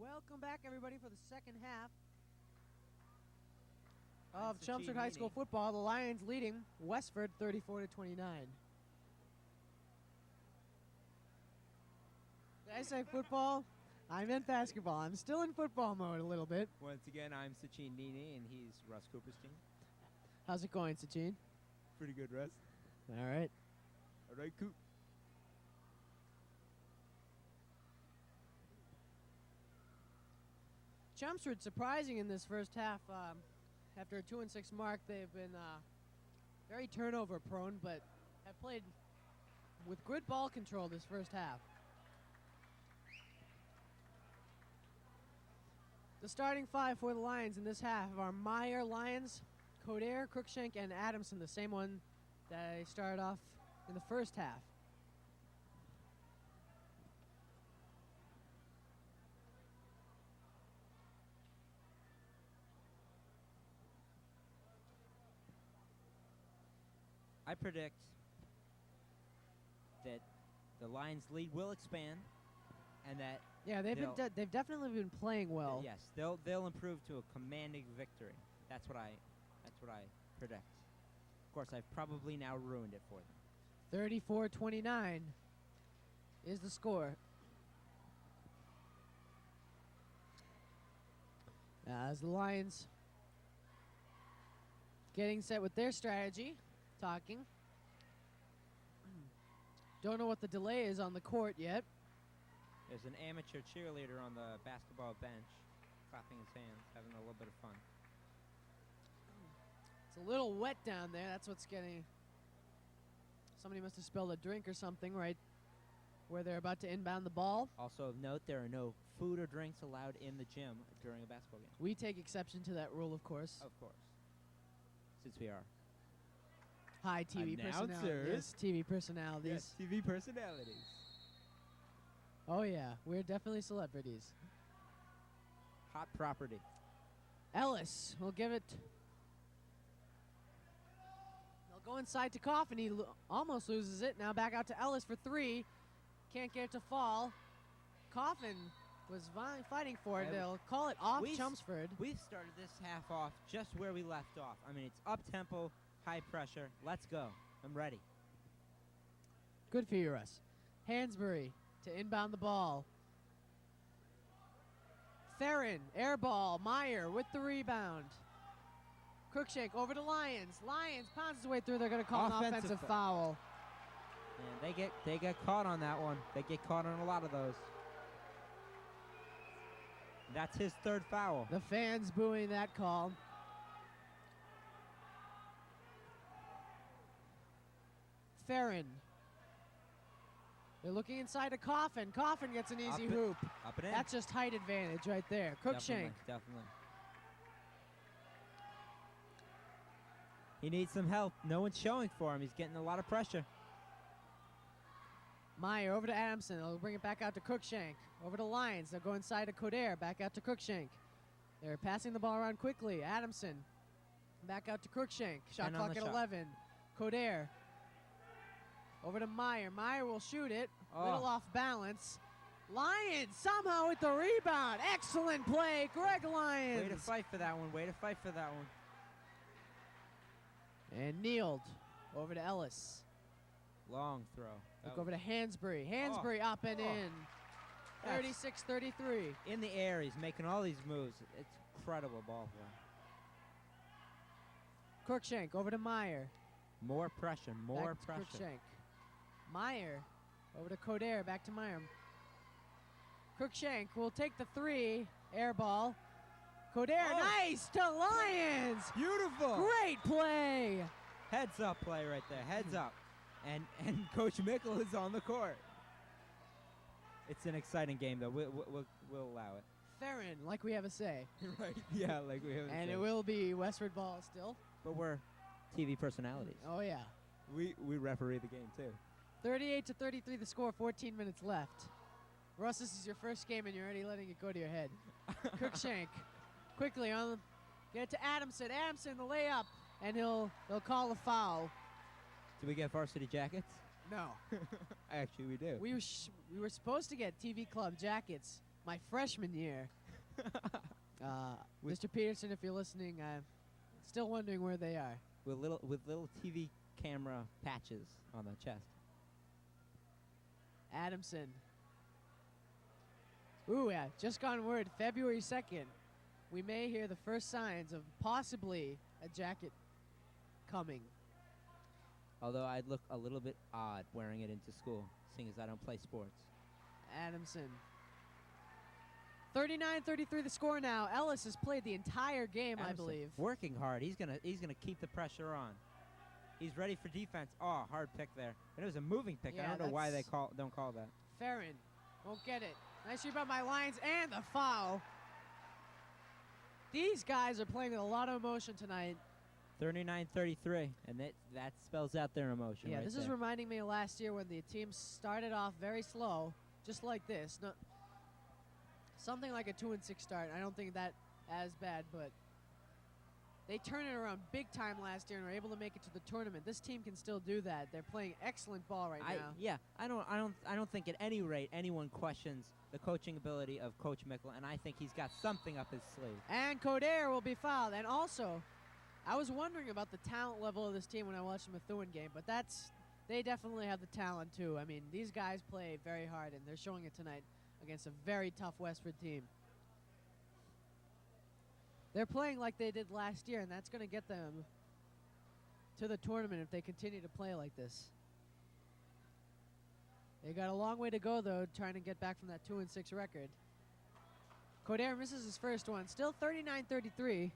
Welcome back, everybody, for the second half I'm of Chelmsford Sachin High School Meany. football. The Lions leading Westford 34-29. Did I say football? I meant basketball. I'm still in football mode a little bit. Once again, I'm Sachin Nini, and he's Russ Cooperstein. How's it going, Sachin? Pretty good, Russ. All right. All right, Coop. Chelmsford surprising in this first half. After a 2-6 mark, they've been very turnover prone, but have played with good ball control this first half. The starting five for the Lions in this half are Meyer, Lyons, Coder, Cruikshank, and Adamson, the same one that I started off in the first half. I predict that the Lions' lead will expand, and that Yeah, they've definitely been playing well. yes, they'll improve to a commanding victory. That's what I predict. Of course, I've probably now ruined it for them. 34-29 is the score. As the Lions getting set with their strategy, talking. Don't know what the delay is on the court yet. There's an amateur cheerleader on the basketball bench, clapping his hands, having a little bit of fun. It's a little wet down there. That's what's getting. Somebody must have spilled a drink or something right where they're about to inbound the ball. Also of note, there are no food or drinks allowed in the gym during a basketball game. We take exception to that rule, of course. Of course. Since we are high TV personalities. Yes, TV personalities. Yes, TV personalities. Oh, yeah. We're definitely celebrities. Hot property. Ellis will give it. They'll go inside to Coffin. He almost loses it. Now back out to Ellis for 3. Can't get it to fall. Coffin was fighting for it. They'll call it off Chelmsford. We've started this half off just where we left off. I mean, it's up-tempo, high pressure. Let's go. I'm ready. Good for you, Russ. Hansbury to inbound the ball. Theron, air ball. Meyer with the rebound. Crookshank over to Lyons. Lyons pounds his way through. They're going to call an offensive foul. And they get caught on that one. They get caught on a lot of those. That's his 3rd foul. The fans booing that call. Theron. They're looking inside a Coffin. Coffin gets an easy hoop. Up and in. That's just height advantage right there. Crookshank. Definitely. He needs some help. No one's showing for him. He's getting a lot of pressure. Meyer over to Adamson. They'll bring it back out to Crookshank. Over to Lyons. They'll go inside to Coder. Back out to Crookshank. They're passing the ball around quickly. Adamson. Back out to Crookshank. Shot clock at 11. Coder. Over to Meyer. Meyer will shoot it. Little off balance. Lyons somehow with the rebound. Excellent play. Greg Lyons. Way to fight for that one. Way to fight for that one. And kneeled. Over to Ellis. Long throw. Look over to Hansbury. Hansbury up and in. 36-33. In the air, he's making all these moves. It's incredible ball play. Crookshank over to Meyer. More pressure, more back to pressure. Crookshank. Meyer over to Coder. Back to Meyer. Crookshank will take the 3. Air ball. Coder, nice to Lyons. Beautiful. Great play. Heads up play right there. Heads up. And Coach Mickle is on the court. It's an exciting game, though. We'll allow it. Theron, like we have a say. Right, yeah, like we have a say. And it will be Westford ball still. But we're TV personalities. Oh, yeah. We referee the game, too. 38-33 the score, 14 minutes left. Russ, this is your first game, and you're already letting it go to your head. Crookshank, quickly on, get it to Adamson. Adamson, the layup, and they'll call a foul. Do we get varsity jackets? No. Actually, we do. We were supposed to get TV club jackets my freshman year. Mr. Peterson, if you're listening, I'm still wondering where they are. With little TV camera patches on the chest. Adamson. Ooh, yeah, just gone word, February 2nd, we may hear the first signs of possibly a jacket coming. Although I'd look a little bit odd wearing it into school, seeing as I don't play sports. Adamson. 39-33 the score now. Ellis has played the entire game, Adamson, I believe. Working hard. He's gonna keep the pressure on. He's ready for defense. Oh, hard pick there. But it was a moving pick. Yeah, I don't know why they don't call that. Farron won't get it. Nice rebound by Lyons and the foul. These guys are playing with a lot of emotion tonight. 39-33, and that spells out their emotion. Yeah, right this there. is reminding me of last year when the team started off very slow, just like this. No, something like a 2-6 start. I don't think that as bad, but they turned it around big time last year and were able to make it to the tournament. This team can still do that. They're playing excellent ball right now. Yeah, I don't think at any rate anyone questions the coaching ability of Coach Mickle, and I think he's got something up his sleeve. And Coder will be fouled. And also, I was wondering about the talent level of this team when I watched the Methuen game, but they definitely have the talent too. I mean, these guys play very hard, and they're showing it tonight against a very tough Westford team. They're playing like they did last year, and that's going to get them to the tournament if they continue to play like this. They got a long way to go, though, trying to get back from that 2-6 record. Coder misses his first one. Still 39-33.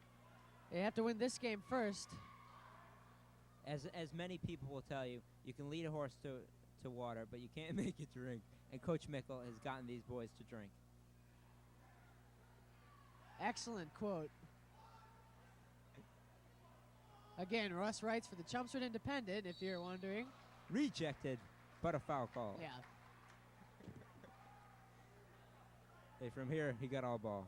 They have to win this game first. As many people will tell you, you can lead a horse to water, but you can't make it drink. And Coach Mickle has gotten these boys to drink. Excellent quote. Again, Russ writes for the Chelmsford Independent, if you're wondering. Rejected, but a foul call. Yeah. Hey, from here, he got all ball.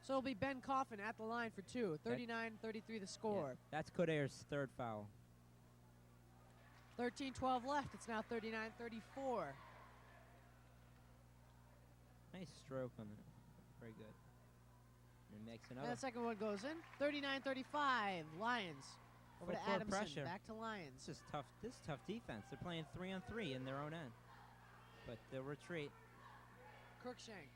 So it'll be Ben Coffin at the line for 2. 39-33 the score. Yeah, that's Coder's third foul. 13-12 left. It's now 39-34. Nice stroke on that. Very good. And makes another. And the second one goes in. 39-35. Lions. Over to Full court Adamson. pressure. Back to Lions. This is tough. This is tough defense. They're playing 3-on-3 in their own end. But they'll retreat. Crookshank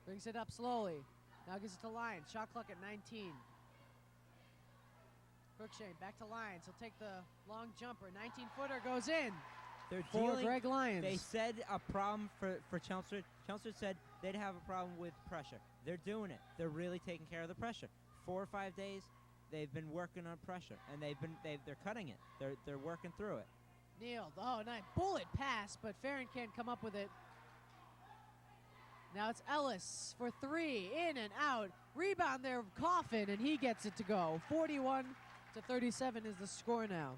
brings it up slowly. Now gives it to Lions. Shot clock at 19. Crookshank back to Lions. He'll take the long jumper. 19-footer goes in. They're for dealing. Greg Lyons. They said a problem for Chelmsford. Chelmsford said they'd have a problem with pressure. They're doing it. They're really taking care of the pressure. 4 or 5 days, they've been working on pressure, and they're cutting it. They're working through it. Nealed. Oh, nice bullet pass, but Farron can't come up with it. Now it's Ellis for 3, in and out. Rebound there, Coffin, and he gets it to go. 41-37 is the score now.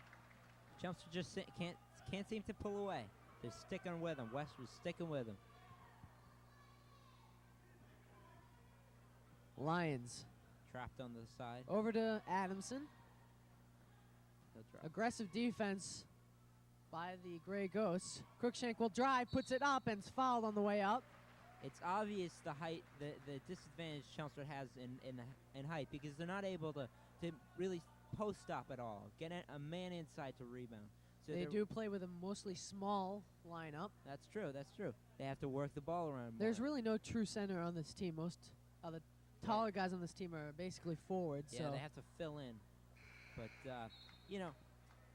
Chelmsford just can't seem to pull away. They're sticking with him. Westford's sticking with him. Lions. Trapped on the side. Over to Adamson. He'll drop. Aggressive defense by the Gray Ghosts. Crookshank will drive, puts it up, and is fouled on the way out. It's obvious the height, the disadvantage Chelmsford has in height, because they're not able to really post up at all. Get a man inside to rebound. So they do play with a mostly small lineup. That's true. That's true. They have to work the ball around. There's more. really no true center on this team. Most of the taller guys on this team are basically forwards. Yeah, so they have to fill in. But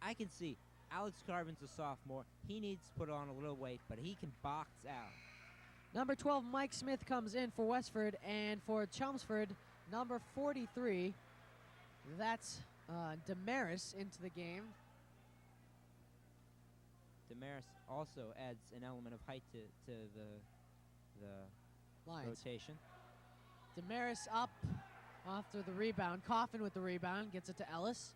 I can see Alex Garvin's a sophomore. He needs to put on a little weight, but he can box out. Number 12, Mike Smith comes in for Westford, and for Chelmsford, number 43, that's Damaris into the game. Damaris also adds an element of height to the Lions. rotation. Damaris up after the rebound. Coffin with the rebound, gets it to Ellis.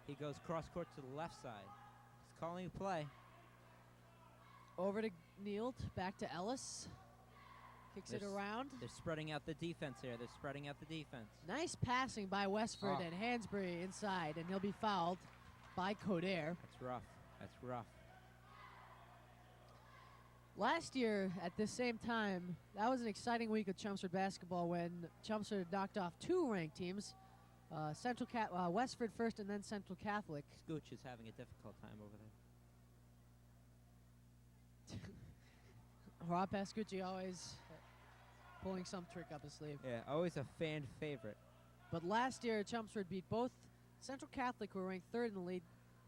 He goes cross court to the left side. He's calling a play. Over to Neald, back to Ellis. Kicks it around. They're spreading out the defense here. They're spreading out the defense. Nice passing by Westford and Hansbury inside, and he'll be fouled by Coder. That's rough. That's rough. Last year, at this same time, that was an exciting week of Chelmsford basketball when Chelmsford knocked off 2 ranked teams, Westford first and then Central Catholic. Scooch is having a difficult time over there. Rob Pascucci always pulling some trick up his sleeve. Yeah, always a fan favorite. But last year, Chelmsford beat both Central Catholic, who were ranked 3rd in the league,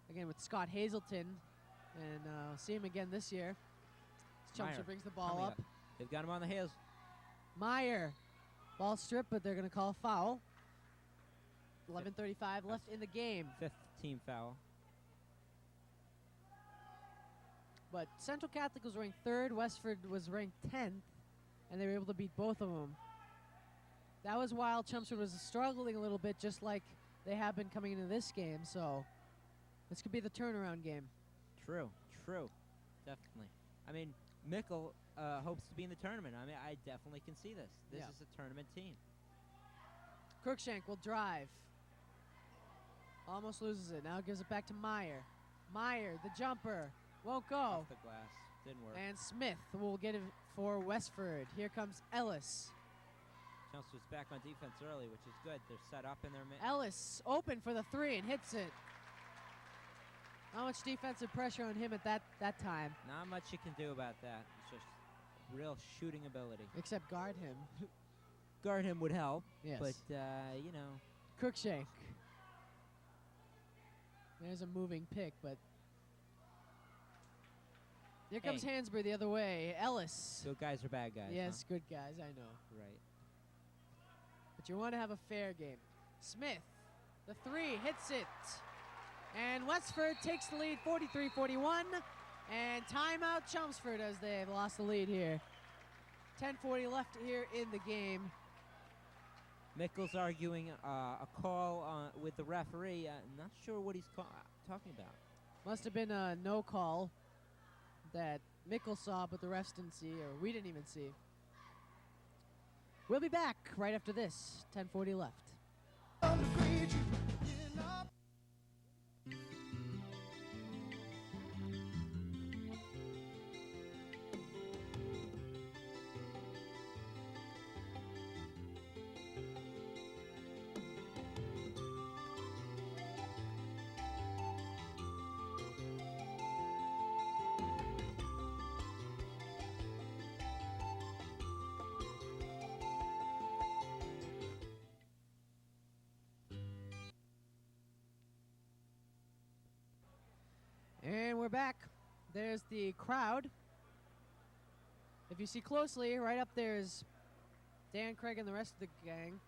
again with Scott Hazelton, and see him again this year. Chelmsford brings the ball up. They've got him on the heels. Meyer, ball stripped, but they're going to call a foul. 11:35 left in the game. 5th team foul. But Central Catholic was ranked 3rd, Westford was ranked 10th, and they were able to beat both of them. That was while Chelmsford was struggling a little bit, just like they have been coming into this game. So this could be the turnaround game. True, definitely. I mean, Mickle hopes to be in the tournament. I mean, I definitely can see this. This is a tournament team. Crookshank will drive. Almost loses it. Now gives it back to Meyer. Meyer, the jumper. Won't go. Off the glass. Didn't work. And Smith will get it for Westford. Here comes Ellis. Chelmsford's back on defense early, which is good. They're set up in their Ellis open for the 3 and hits it. Not much defensive pressure on him at that time. Not much you can do about that. It's just real shooting ability. Except guard him. Guard him would help. Yes. But, Crookshank. There's a moving pick, but here comes Hansbury the other way. Ellis. Good guys are bad guys. Yes, huh? good guys, I know. Right. but you want to have a fair game. Smith, the three, hits it. And Westford takes the lead 43-41. And timeout Chelmsford as they've lost the lead here. 10:40 left here in the game. Mickles arguing a call with the referee. Not sure what he's talking about. Must have been a no call that Mickles saw, but the refs didn't see, or we didn't even see. We'll be back right after this. 10:40 left. And we're back. There's the crowd. If you see closely, right up there is Dan Craig and the rest of the gang.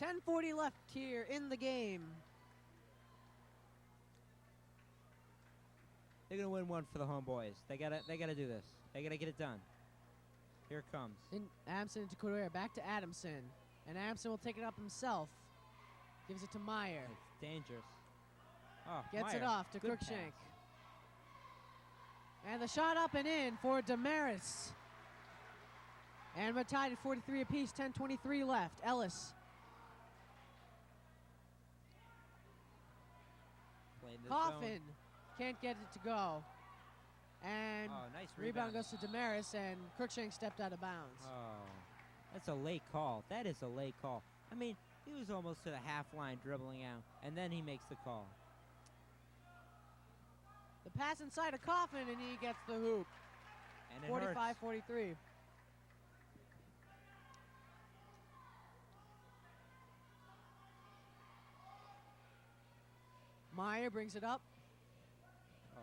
10:40 left here in the game. They're gonna win one for the homeboys. They gotta do this. They gotta get it done. Here it comes. In Adamson to Couture, back to Adamson. And Adamson will take it up himself. Gives it to Meyer. It's dangerous. Oh, Gets Meyer. it off to Good Cruikshank. pass. And the shot up and in for Damaris. And we're tied at 43 apiece, 10:23 left. Ellis. Playing the Coffin zone. can't get it to go. And Oh, nice rebound rebound. goes to Damaris, and Cruikshank stepped out of bounds. Oh, that's a late call. That is a late call. I mean, he was almost to the half line dribbling out, and then he makes the call. The pass inside of Coffin, and he gets the hoop. And it hurts. 45-43. Meyer brings it up. Oh,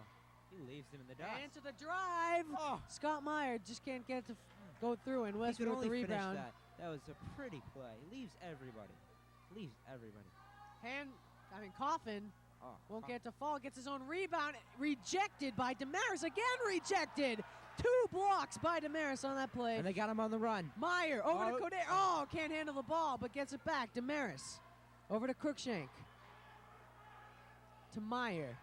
he leaves him in the dust. And to the drive. Oh. Scott Meyer just can't get it to go through, and He Westwood could with the only finish rebound. that. That was a pretty play. Leaves everybody. Coffin Oh, won't get to fall. Gets his own rebound. Rejected by Damaris. Again rejected. 2 blocks by Damaris on that play. And they got him on the run. Meyer over to Oh. Coder. Oh, can't handle the ball, but gets it back. Damaris over to Cruikshank. To Meyer.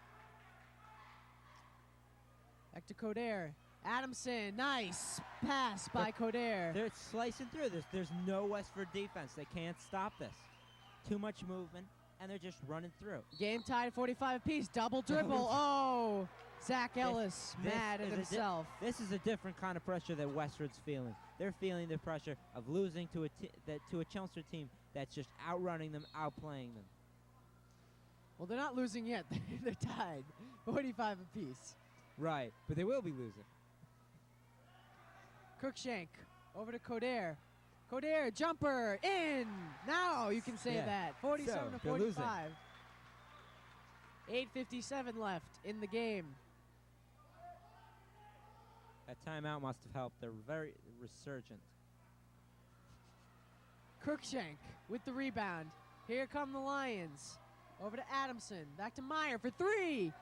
Back to Coder. Adamson, nice pass by Coder. They're slicing through this. There's no Westford defense. They can't stop this. Too much movement, and they're just running through. Game tied at 45 apiece. Double dribble. Oh, Zach Ellis mad at himself. This is a different kind of pressure that Westford's feeling. They're feeling the pressure of losing to a Chelmsford team that's just outrunning them, outplaying them. Well, they're not losing yet. They're tied. 45 apiece. Right, but they will be losing. Cruikshank over to Coder. Coder, jumper, in! Now you can say that. 47 to they're losing. 45. 8:57 left in the game. That timeout must have helped. They're very resurgent. Cruikshank with the rebound. Here come the Lions. Over to Adamson. Back to Meyer for 3.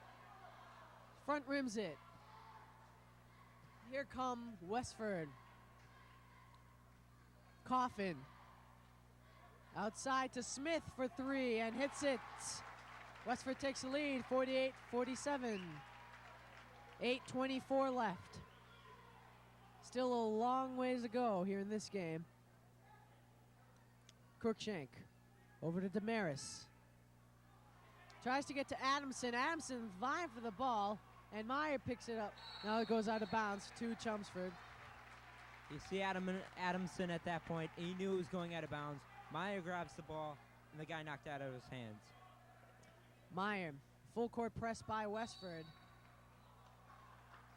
Front rims it. Here come Westford. Coffin. Outside to Smith for 3 and hits it. Westford takes the lead, 48-47. 8:24 left. Still a long ways to go here in this game. Cruikshank over to Damaris. Tries to get to Adamson. Adamson vying for the ball, and Meyer picks it up. Now it goes out of bounds to Chelmsford. You see Adamson at that point. He knew it was going out of bounds. Meyer grabs the ball, and the guy knocked it out of his hands. Meyer, full court press by Westford.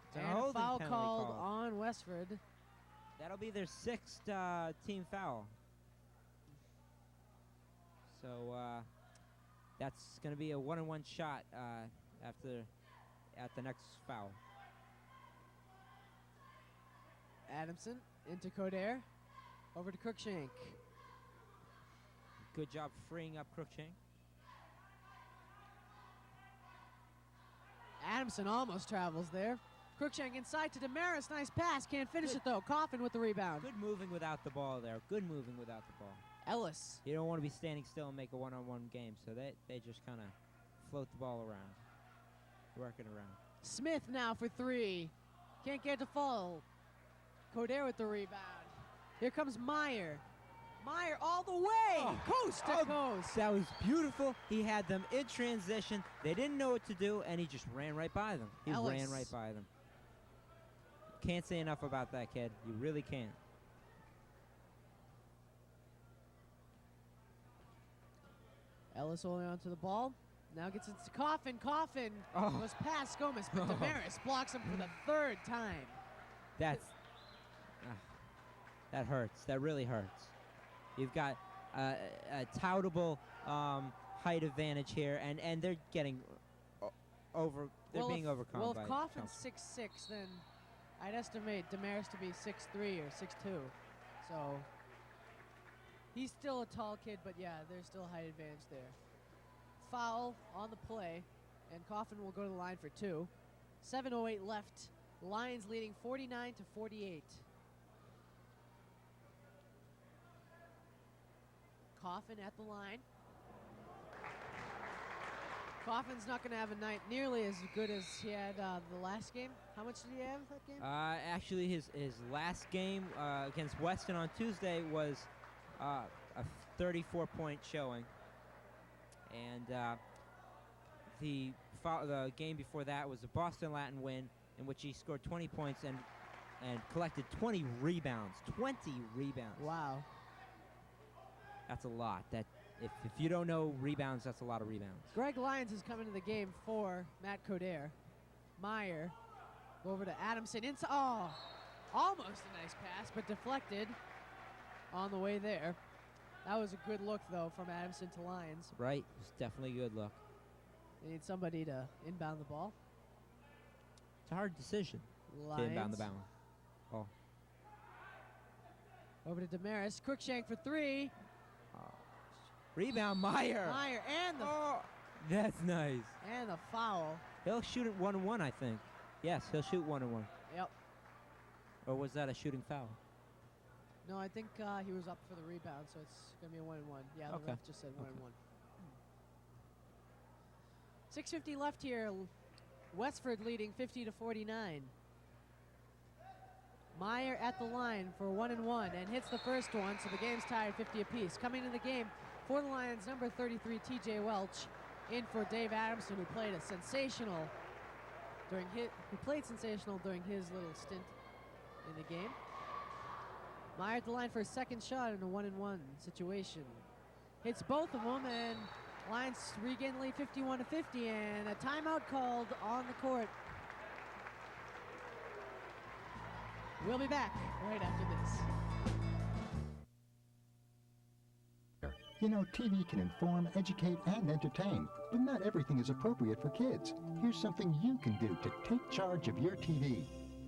It's a And a holding foul penalty called call. on Westford. That'll be their 6th team foul. So that's going to be a 1-on-1 shot at the next foul. Adamson into Coder. Over to Crookshank. Good job freeing up Crookshank. Adamson almost travels there. Crookshank inside to Damaris. Nice pass. Can't finish it, though. Coffin with the rebound. Good moving without the ball there. Good moving without the ball. Ellis. You don't want to be standing still and make a one-on-one game, so they just kind of float the ball around, working around. Smith now for three. Can't get to fall. Coder with the rebound. Here comes Meyer. Meyer all the way, coast to coast. That was beautiful. He had them in transition. They didn't know what to do, and he just ran right by them. He Ellis. ran right by them. Can't say enough about that kid. You really can't. Ellis holding on to the ball. Now gets it to Coffin. Coffin was past Gomez, but Damaris blocks him for the third time. That hurts. That really hurts. You've got a toutable height advantage here, and they're getting over. They're being overcome. Well, by if Coffin's Chelmsford. 6'6", then I'd estimate Damaris to be 6'3" or 6'2". So he's still a tall kid, but yeah, there's still a height advantage there. Foul on the play, and Coffin will go to the line for two. 7:08 left. Lions leading 49-48. Coffin at the line. Coffin's not going to have a night nearly as good as he had the last game. How much did he have that game? Actually, his last game against Weston on Tuesday was a 34-point showing. And the game before that was a Boston Latin win in which he scored 20 points and collected 20 rebounds. 20 rebounds. Wow. That's a lot. That if you don't know rebounds, that's a lot of rebounds. Greg Lyons has come into the game for Matt Coder. Meyer over to Adamson. Almost a nice pass, but deflected on the way there. That was a good look, though, from Adamson to Lyons. Right. It was definitely a good look. They need somebody to inbound the ball. It's a hard decision to inbound the ball. Over to Damaris. Crookshank for three. Rebound, Meyer. Meyer and the that's nice. And the foul. He'll shoot it 1-1, I think. Yes, he'll shoot 1-1. Yep. Or was that a shooting foul? No, I think he was up for the rebound, so it's going to be a 1-1. Yeah, the ref just said 1-1. 6:50 left here. Westford leading 50-49. Meyer at the line for 1-1 and hits the first one, so the game's tied 50 apiece. Coming into the game for the Lions, number 33, T.J. Welch, in for Dave Adamson, who played sensational during his little stint in the game. Meyer at the line for a second shot in a 1-1 situation. Hits both of them, and Lions regain the lead 51-50, and a timeout called on the court. We'll be back right after this. You know, TV can inform, educate, and entertain, but not everything is appropriate for kids. Here's something you can do to take charge of your TV.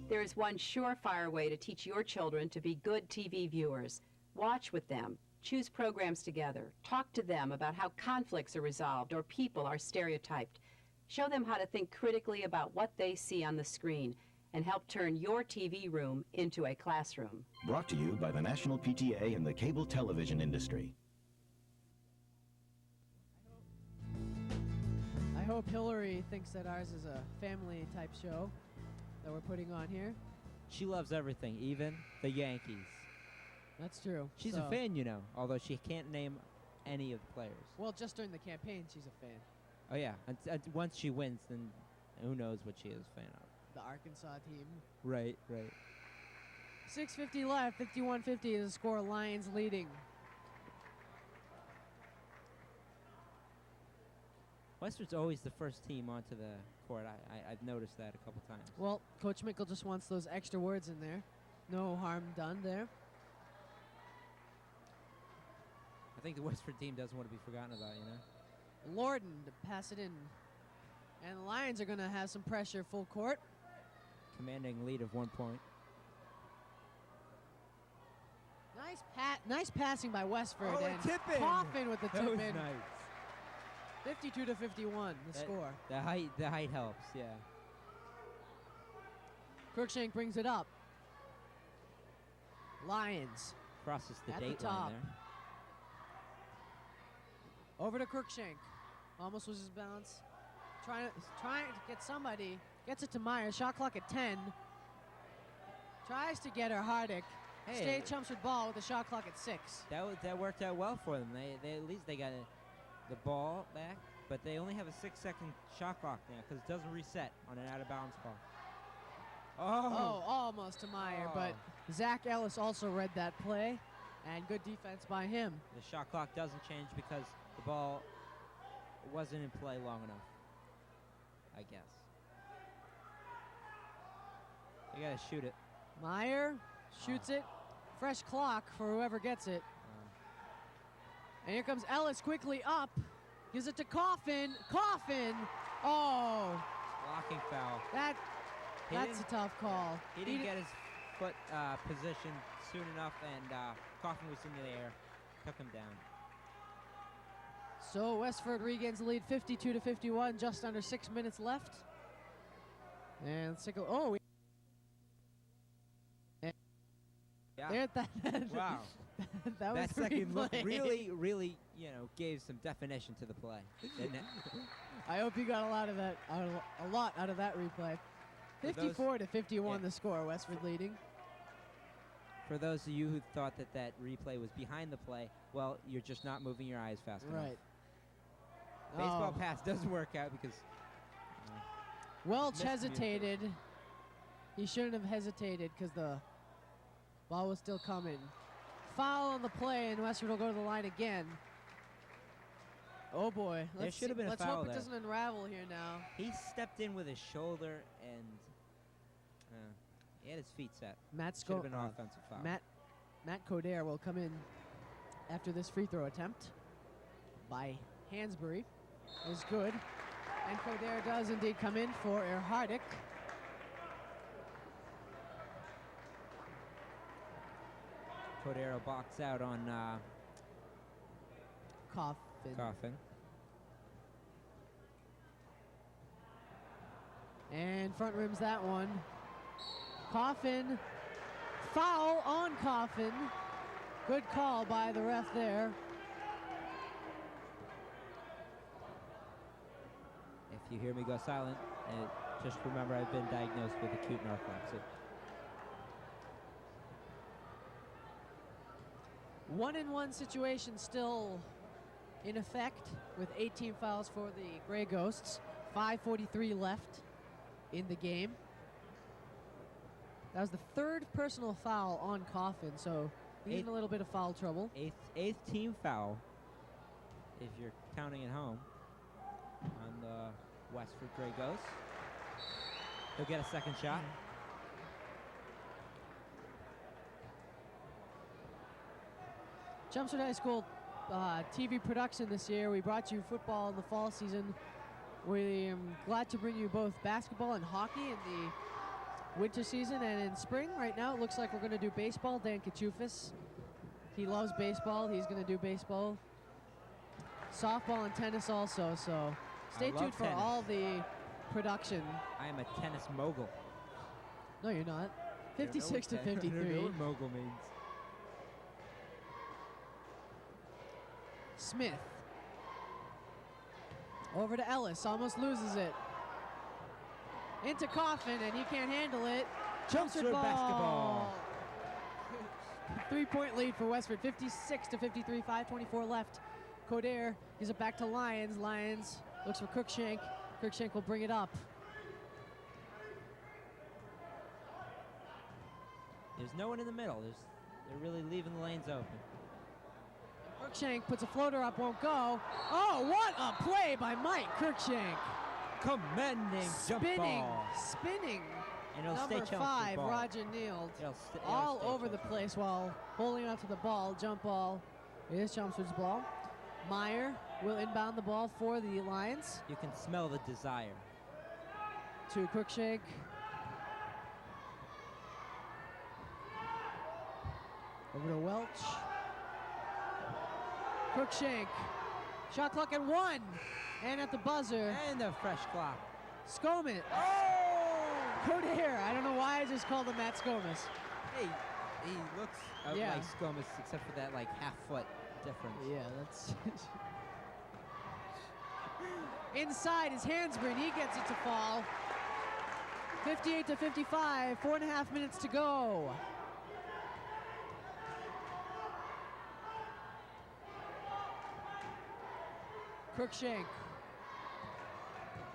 There is one surefire way to teach your children to be good TV viewers. Watch with them. Choose programs together. Talk to them about how conflicts are resolved or people are stereotyped. Show them how to think critically about what they see on the screen and help turn your TV room into a classroom. Brought to you by the National PTA and the cable television industry. I hope Hillary thinks that ours is a family-type show that we're putting on here. She loves everything, even the Yankees. That's true. She's a fan, you know, although she can't name any of the players. Well, just during the campaign, she's a fan. Oh, yeah. Once she wins, then who knows what she is a fan of. The Arkansas team. Right, right. 6:50 left, 51-50 is the score, Lions leading. Westford's always the first team onto the court. I've noticed that a couple times. Well, Coach Mickle just wants those extra words in there. No harm done there. I think the Westford team doesn't want to be forgotten about, you know? Lorden to pass it in. And the Lions are going to have some pressure full court. Commanding lead of 1 point. Nice passing by Westford. Oh, and tip-in. Coffin with the That was tip-in. nice. 52 to 51, the score. The height helps, yeah. Cruikshank brings it up. Lions. Crosses the At the date top. line there. Over to Cruikshank. Almost loses balance. Trying to get somebody. Gets it to Meyer. Shot clock at 10. Tries to get her Hardick. Hey. Stayed Chelmsford ball with the shot clock at 6. That worked out well for them. They at least they got the ball back, but they only have a 6-second shot clock now because it doesn't reset on an out of bounds ball. Oh, almost to Meyer, but Zach Ellis also read that play, and good defense by him. The shot clock doesn't change because the ball wasn't in play long enough, I guess. You gotta shoot it. Meyer shoots it. Fresh clock for whoever gets it. And here comes Ellis quickly up. Gives it to Coffin. Coffin! Oh! Blocking foul. That's a tough call. He didn't get his foot position soon enough, and Coffin was in the air. Took him down. So Westford regains the lead 52 to 51, just under 6 minutes left. And let's take a Yeah. There, Wow. that was the second look replay. really, gave some definition to the play, didn't it? I hope you got a lot out of that replay. For 54 to 51 yeah. the score, Westford leading. For those of you who thought that replay was behind the play, well, you're just not moving your eyes fast enough. Right. Baseball pass doesn't work out because Welch missed hesitated. He shouldn't have hesitated because the ball was still coming. Foul on the play, and Westford will go to the line again. Oh boy. There should have been a Let's foul hope there. it doesn't unravel here now. he stepped in with his shoulder and he had his feet set. Should have been an offensive foul. Matt Coder will come in after this free throw attempt by Hansbury. Is good. And Coder does indeed come in for Hardick. Cordero box out on Coffin. Coffin. And front rims that one. Coffin. Foul on Coffin. Good call by the ref there. If you hear me go silent, just remember I've been diagnosed with acute narcolepsy. 1-and-1 situation still in effect with 18 fouls for the Grey Ghosts. 5:43 left in the game. That was the third personal foul on Coffin, so he's in a little bit of foul trouble. Eighth team foul, if you're counting at home, on the Westford Grey Ghosts. He'll get a second shot. Chelmsford High School TV production this year. We brought you football in the fall season. We are glad to bring you both basketball and hockey in the winter season and in spring. Right now it looks like we're going to do baseball. Dan Kachufis, he loves baseball. He's going to do baseball. Softball and tennis also, so stay tuned for tennis. all the production. I am a tennis mogul. No, you're not. I don't know 56 to what I don't 53. know what mogul means. Smith. Over to Ellis, almost loses it. Into Coffin, and he can't handle it. Chelmsford ball. Basketball. 3-point lead for Westford, 56 to 53, 5:24 left. Coder gives it back to Lyons. Lyons looks for Cruikshank. Cruikshank will bring it up. There's no one in the middle. They're really leaving the lanes open. Cruikshank puts a floater up, won't go. Oh, what a play by Mike Cruikshank. Commanding jump ball. Spinning. And it'll Number stay 5, ball. Roger Neild. It'll All stay over the Chelmsford. place while holding on to the ball. Jump ball. It is Chelmsford's ball. Meyer will inbound the ball for the Lions. You can smell the desire. To Cruikshank. Over to Welch. Cruikshank. Shot clock at 1. And at the buzzer. And a fresh clock. Skomet. Oh! Coder. I don't know why I just called him Matt Skomas. Hey, he looks Yeah. like Skomas, except for that like half-foot difference. Yeah, that's... Inside is Hansbury, and he gets it to fall. 58 to 55, 4.5 minutes to go. Cruikshank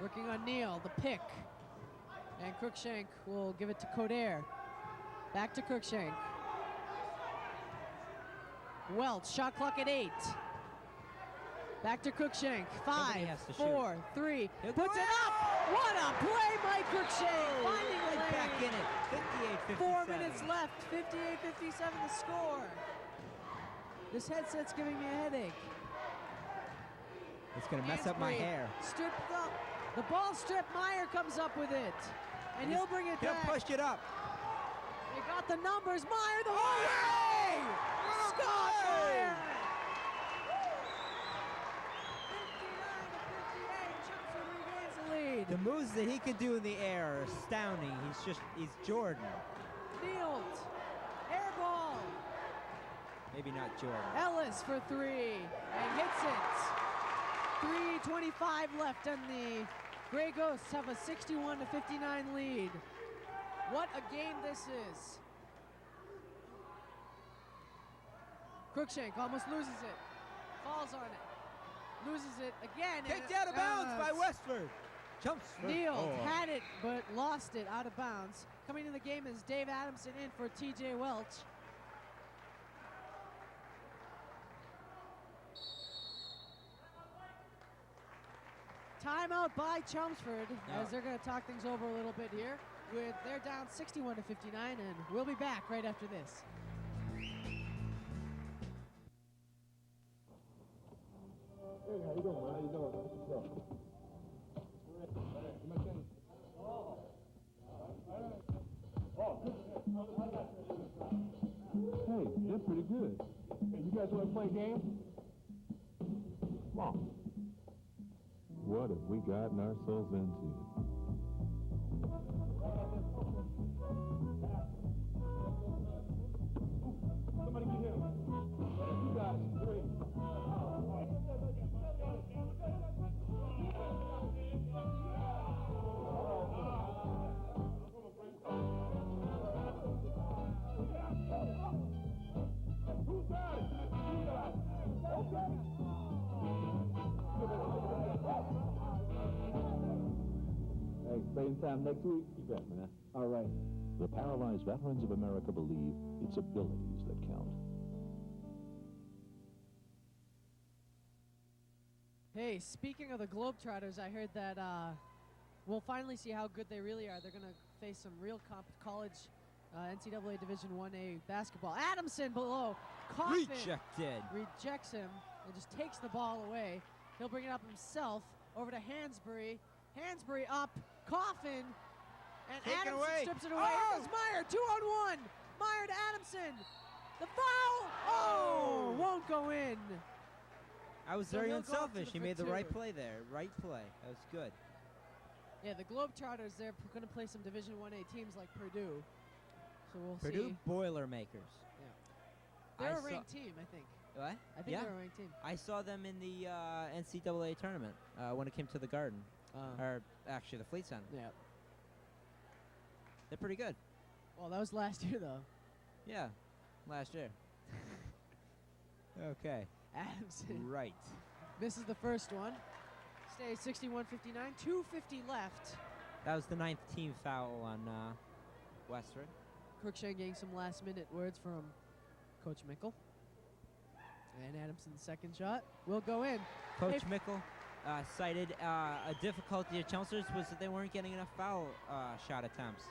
working on Neal, the pick. And Cruikshank will give it to Coder. Back to Cruikshank. Welch, shot clock at 8. Back to Cruikshank. 5, has to 4, 3. He'll Puts go it up! What a play by Cruikshank! Finding a Right back in lane. it. 58-57. 4 minutes left. 58-57 the score. This headset's giving me a headache. It's going to mess up my Hansbury hair. Stripped up. The ball stripped. Meyer comes up with it. And he'll bring it He'll back. push it up. They got the numbers. Meyer the whole way! Scott Meyer! 59 to 58. Chelmsford regains the lead. The moves that he can do in the air are astounding. He's Jordan. Kneeled. Air ball. Maybe not Jordan. Ellis for 3 and hits it. 3:25 left, and the Grey Ghosts have a 61 to 59 lead. What a game this is. Cruikshank almost loses it. Falls on it. Loses it again. Kicked out of bounds by Westford. Chelmsford. Neal had it, but lost it out of bounds. Coming in the game is Dave Adamson in for TJ Welch. Timeout by Chelmsford as they're going to talk things over a little bit here. They're down 61 to 59, and we'll be back right after this. Hey, how you doing, man? How you doing? Hey, they're pretty good. Hey, you guys want to play a game? Come on. What have we gotten ourselves into? Somebody get him. You got it. Great. Who's got it? You got it. Okay. Hey, same time next week. You bet, man. All right. The Paralyzed Veterans of America believe it's abilities that count. Hey, speaking of the Globetrotters, I heard that we'll finally see how good they really are. They're going to face some real college NCAA Division 1A basketball. Adamson below. Coffin Rejected. Rejects him and just takes the ball away. He'll bring it up himself over to Hansbury. Hansbury up. Coffin. And Take it Adamson away. strips it away. Oh! Here goes Meyer. 2-on-1. Meyer to Adamson. The foul. Oh! Won't go in. I was So very he'll go up to unselfish. the He made the for right two. play there. Right play. That was good. Yeah, the Globetrotters, they're going to play some Division 1A teams like Purdue. So we'll Purdue see. Boilermakers. They're I a ranked team, I think. What? I think Yeah. they're a ranked team. I saw them in the NCAA tournament when it came to the Garden. Or actually the Fleet Center. Yeah. They're pretty good. Well, that was last year, though. Yeah. Last year. Okay. Adamson Right. misses the first one. Stays 61-59. 2:50 left. That was the 9th team foul on Westford. Cruikshank getting some last-minute words from Coach Mickle. And Adamson's second shot will go in. Coach Mickle cited a difficulty of Chelmsford's was that they weren't getting enough foul shot attempts.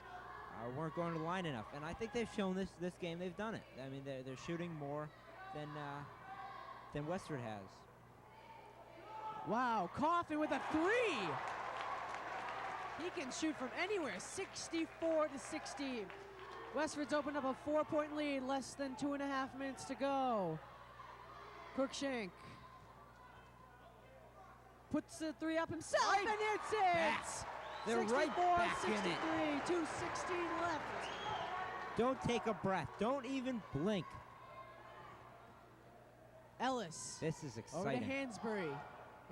Weren't going to the line enough. And I think they've shown this game they've done it. I mean, they're shooting more than Westford has. Wow, Coffin with a 3. He can shoot from anywhere. 64 to 60. Westford's opened up a 4-point lead, less than 2.5 minutes to go. Cruikshank puts the three up himself and hits it! They're right back in it. 64-63, 2:16 left. Don't take a breath. Don't even blink. Ellis. This is Over to exciting. Hansberry.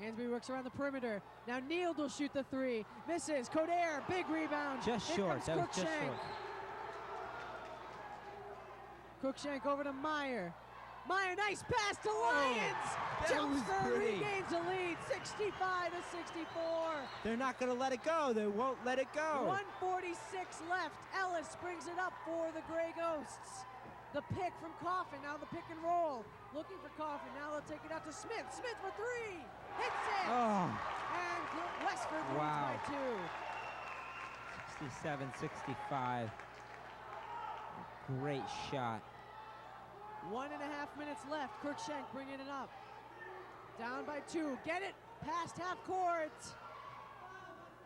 Hansberry works around the perimeter. Now Neild will shoot the three. Misses. Coder, big rebound. Just In short. comes That was just Cruikshank. short. Cruikshank over to Meyer. Meyer, nice pass to Lyons. that was Chelmsford pretty. regains the lead, 65-64. They're not going to let it go. They won't let it go. 1:46 left. Ellis brings it up for the Grey Ghosts. The pick from Coffin. Now the pick and roll. Looking for Coffin. Now they'll take it out to Smith. Smith for three. Hits it. Oh. And Westford leads Wow. by 2. 67-65. Great shot. 1.5 minutes left. Cruikshank bringing it up. Down by 2. Get it past half court.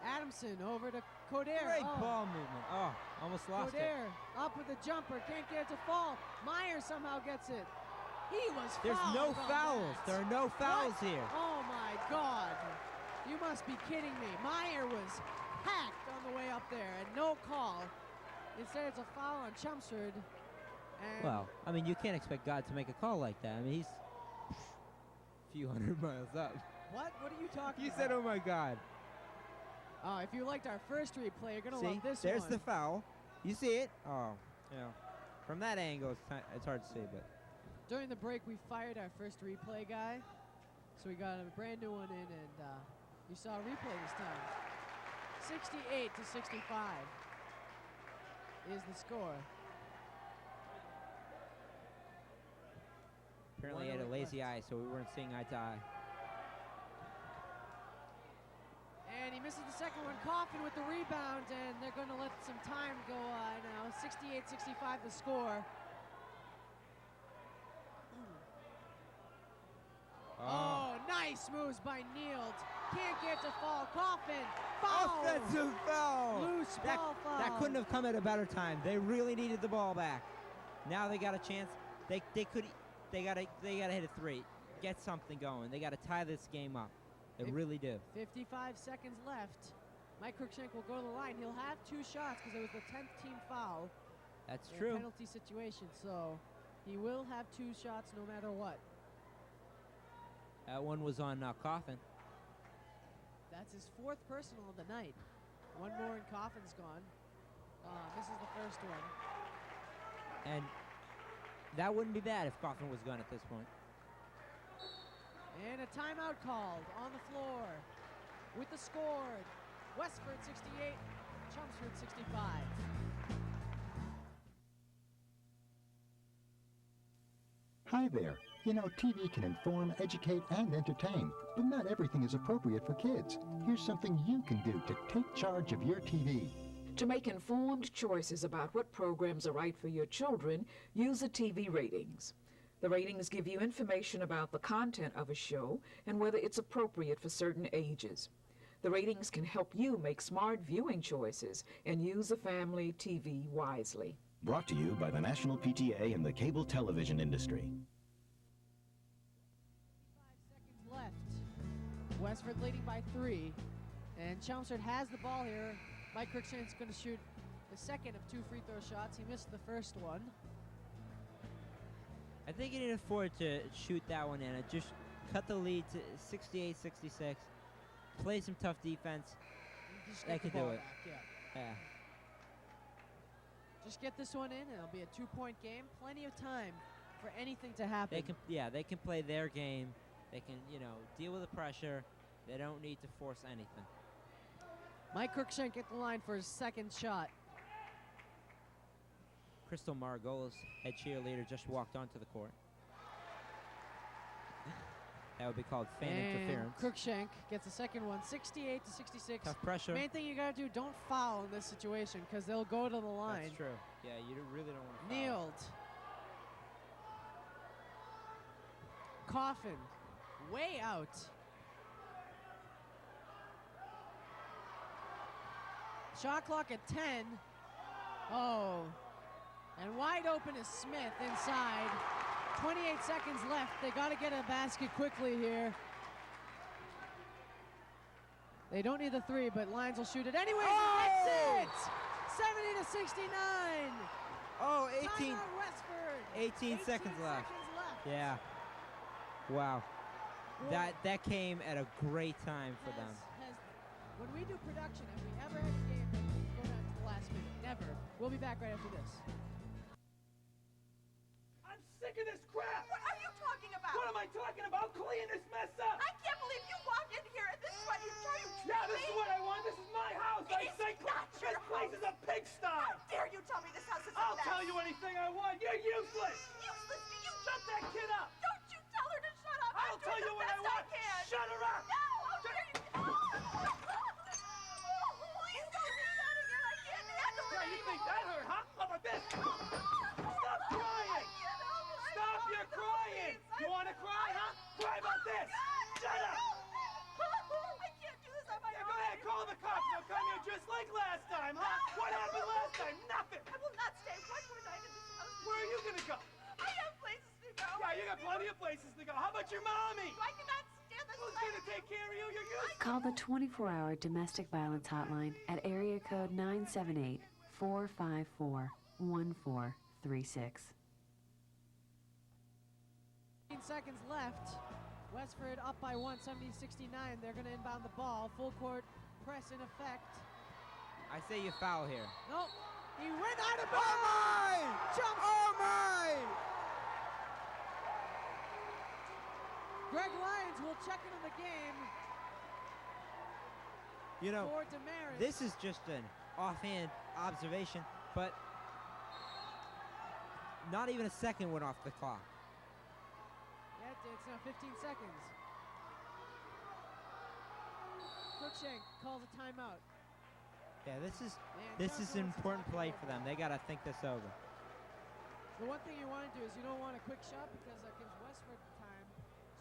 Adamson over to Coder. Great ball movement. Oh, almost lost Coder up with a jumper. Can't get it to fall. Meyer somehow gets it. He was There's fouled no on fouls. that. There are no fouls What? here. Oh my God. You must be kidding me. Meyer was hacked on the way up there and no call. Instead it's a foul on Chelmsford. And Well, I mean, you can't expect God to make a call like that. I mean, he's a few hundred miles up. what? What are you talking You about? said, oh my God. If you liked our first replay, you're going to See, love this there's one. the foul. You see it? Oh, yeah. From that angle, it's hard to see, but During the break, we fired our first replay guy. So we got a brand new one in, and you saw a replay this time. 68-65 is the score. apparently he had a lazy eye, so we weren't seeing eye to eye. And he misses the second one. Coffin with the rebound, and they're going to let some time go now. 68-65 the score. Oh, nice moves by Neild. Can't get to fall. Coffin, foul. Offensive foul. Loose ball foul. That couldn't have come at a better time. They really needed the ball back. Now they got a chance. They gotta hit a three. Get something going. They gotta tie this game up. They really do. 55 seconds left. Mike Cruikshank will go to the line. He'll have 2 shots because it was the 10th team foul. That's in true. A penalty situation, so he will have 2 shots no matter what. That one was on Coffin. That's his 4th personal of the night. 1 more and Coffin's gone. This is the first one. And that wouldn't be bad if Coffin was gone at this point. And a timeout called on the floor with the score. Westford 68, Chelmsford 65. Hi there. You know, TV can inform, educate, and entertain, but not everything is appropriate for kids. Here's something you can do to take charge of your TV. To make informed choices about what programs are right for your children, use the TV ratings. The ratings give you information about the content of a show and whether it's appropriate for certain ages. The ratings can help you make smart viewing choices and use the family TV wisely. Brought to you by the National PTA and the cable television industry. 5 seconds left. Westford leading by 3. And Chelmsford has the ball here. Mike Cruikshank's going to shoot the second of 2 free throw shots. He missed the first one. I think he didn't afford to shoot that one in. It just cut the lead to 68-66. Play some tough defense. Just They get the could do ball it. back, yeah. Yeah. Just get this one in, and it'll be a 2-point game. Plenty of time for anything to happen. They can play their game. They can, deal with the pressure. They don't need to force anything. Mike Cruikshank at the line for his second shot. Crystal Margola's head cheerleader just walked onto the court. That would be called fan interference. Cruikshank gets the second one, 68-66. Tough pressure. Main thing you gotta do, don't foul in this situation, because they'll go to the line. That's true. Yeah, you really don't want to foul. Neild. Coffin. Way out. Shot clock at 10. Oh. Wide open is Smith inside. 28 seconds left. They got to get a basket quickly here. They don't need the three, but Lions will shoot it anyway. Oh! That's it! 70-69. Oh, 18. Timeout Westford. 18 seconds left. Yeah. Wow. That came at a great time for them. When we do production, have we ever had a game that go down to the last minute? Never. We'll be back right after this. I'm sick of this crap! What are you talking about? What am I talking about? Clean this mess up! I can't believe you walked in here and this is what you try to treat Yeah, this me? is what I want. This is my house. It is not your This place is a pigsty. How dare you tell me this house is a I'll mess? tell you anything I want. You're useless. Useless to you? Shut that kid up. Don't you tell her to shut up. I'll tell you what I want. Shut her up. No, how dare you? Please don't do that again. I can't handle it Yeah, you think that hurt, huh? How about this? Stop crying. Stop your crying. You want to cry, huh? Cry about this. Shut up. I can't do this on my Yeah, own. go ahead. Call the cops. They'll come here just like last time, huh? What happened last time? Nothing. I will not stay one more night in this house. Where are you going to go? I have places to go. Yeah, you got plenty of places to go. How about your mommy? I cannot stand this. Who's going to take care of you? You're useless. Call the 24-hour domestic violence hotline at area code 978-454-1436. 15 seconds left. Westford up by 1, 70-69. They're going to inbound the ball. Full court press in effect. I say you foul here. Nope. He went out of Oh my! Jump! Oh my! Greg Lyons will check into the game. You know, for Damaris. this is just an offhand observation, but not even a second went off the clock. Yeah, it's now 15 seconds. Cruikshank calls a timeout. Yeah, this is an important play for them. They got to think this over. The one thing you want to do is you don't want a quick shot because that gives Westford time.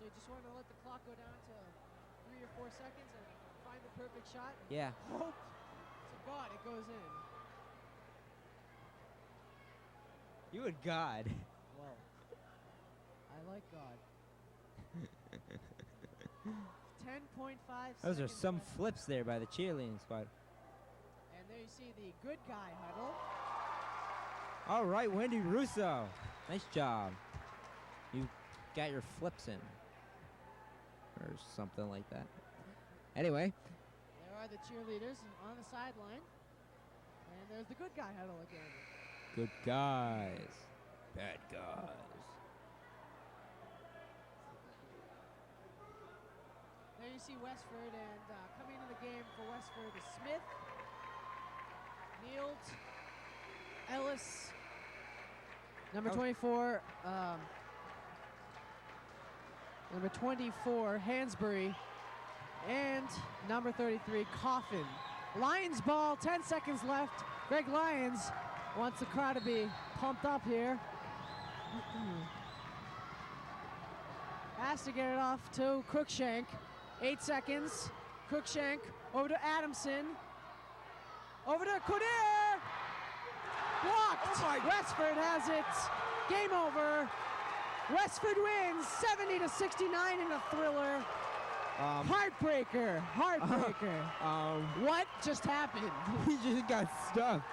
So you just want to let the clock go down to 3 or 4 seconds and find the perfect shot. Yeah. Hope to God it goes in. You and God. Well, I like God. 10.5 Those are seconds some left. flips there by the cheerleading squad. And there you see the good guy huddle. All right, Wendy Russo. Nice job. You got your flips in. Or something like that. Anyway. There are the cheerleaders on the sideline. And there's the good guy huddle again. Good guys. Bad guys. There you see Westford, and coming into the game for Westford is Smith, Nealt, Ellis, number 24, number 24, Hansbury, and number 33, Coffin. Lions ball, 10 seconds left. Greg Lyons wants the crowd to be pumped up here. Has to get it off to Cruikshank. 8 seconds. Cruikshank over to Adamson. Over to Coder. Blocked. Oh my. Westford has it. Game over. Westford wins 70-69 in a thriller. Heartbreaker. Heartbreaker. What just happened? He just got stuffed.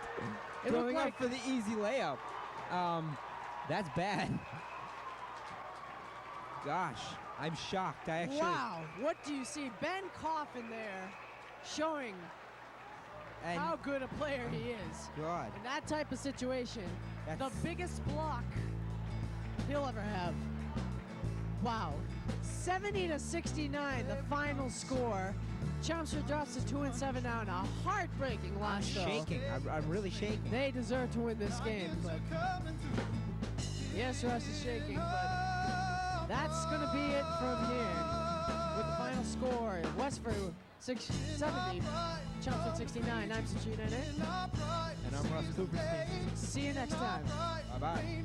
It Going looked up for the easy layup. That's bad. Gosh, I'm shocked. I actually. Wow, what do you see? Ben Coffin there showing And how good a player he is. God. In that type of situation, the That's- biggest block he'll ever have. Wow. 70-69, the final score. Chelmsford drops to 2-7 now in a heartbreaking I'm loss. though. shaking. I'm really shaking. They deserve to win this game, but yes, Russ is shaking, but that's going to be it from here with the final score. Westford 70, Chelmsford 69. I'm Sachin Ennett. And I'm Russ Cooperstein. See you next time. Bye-bye.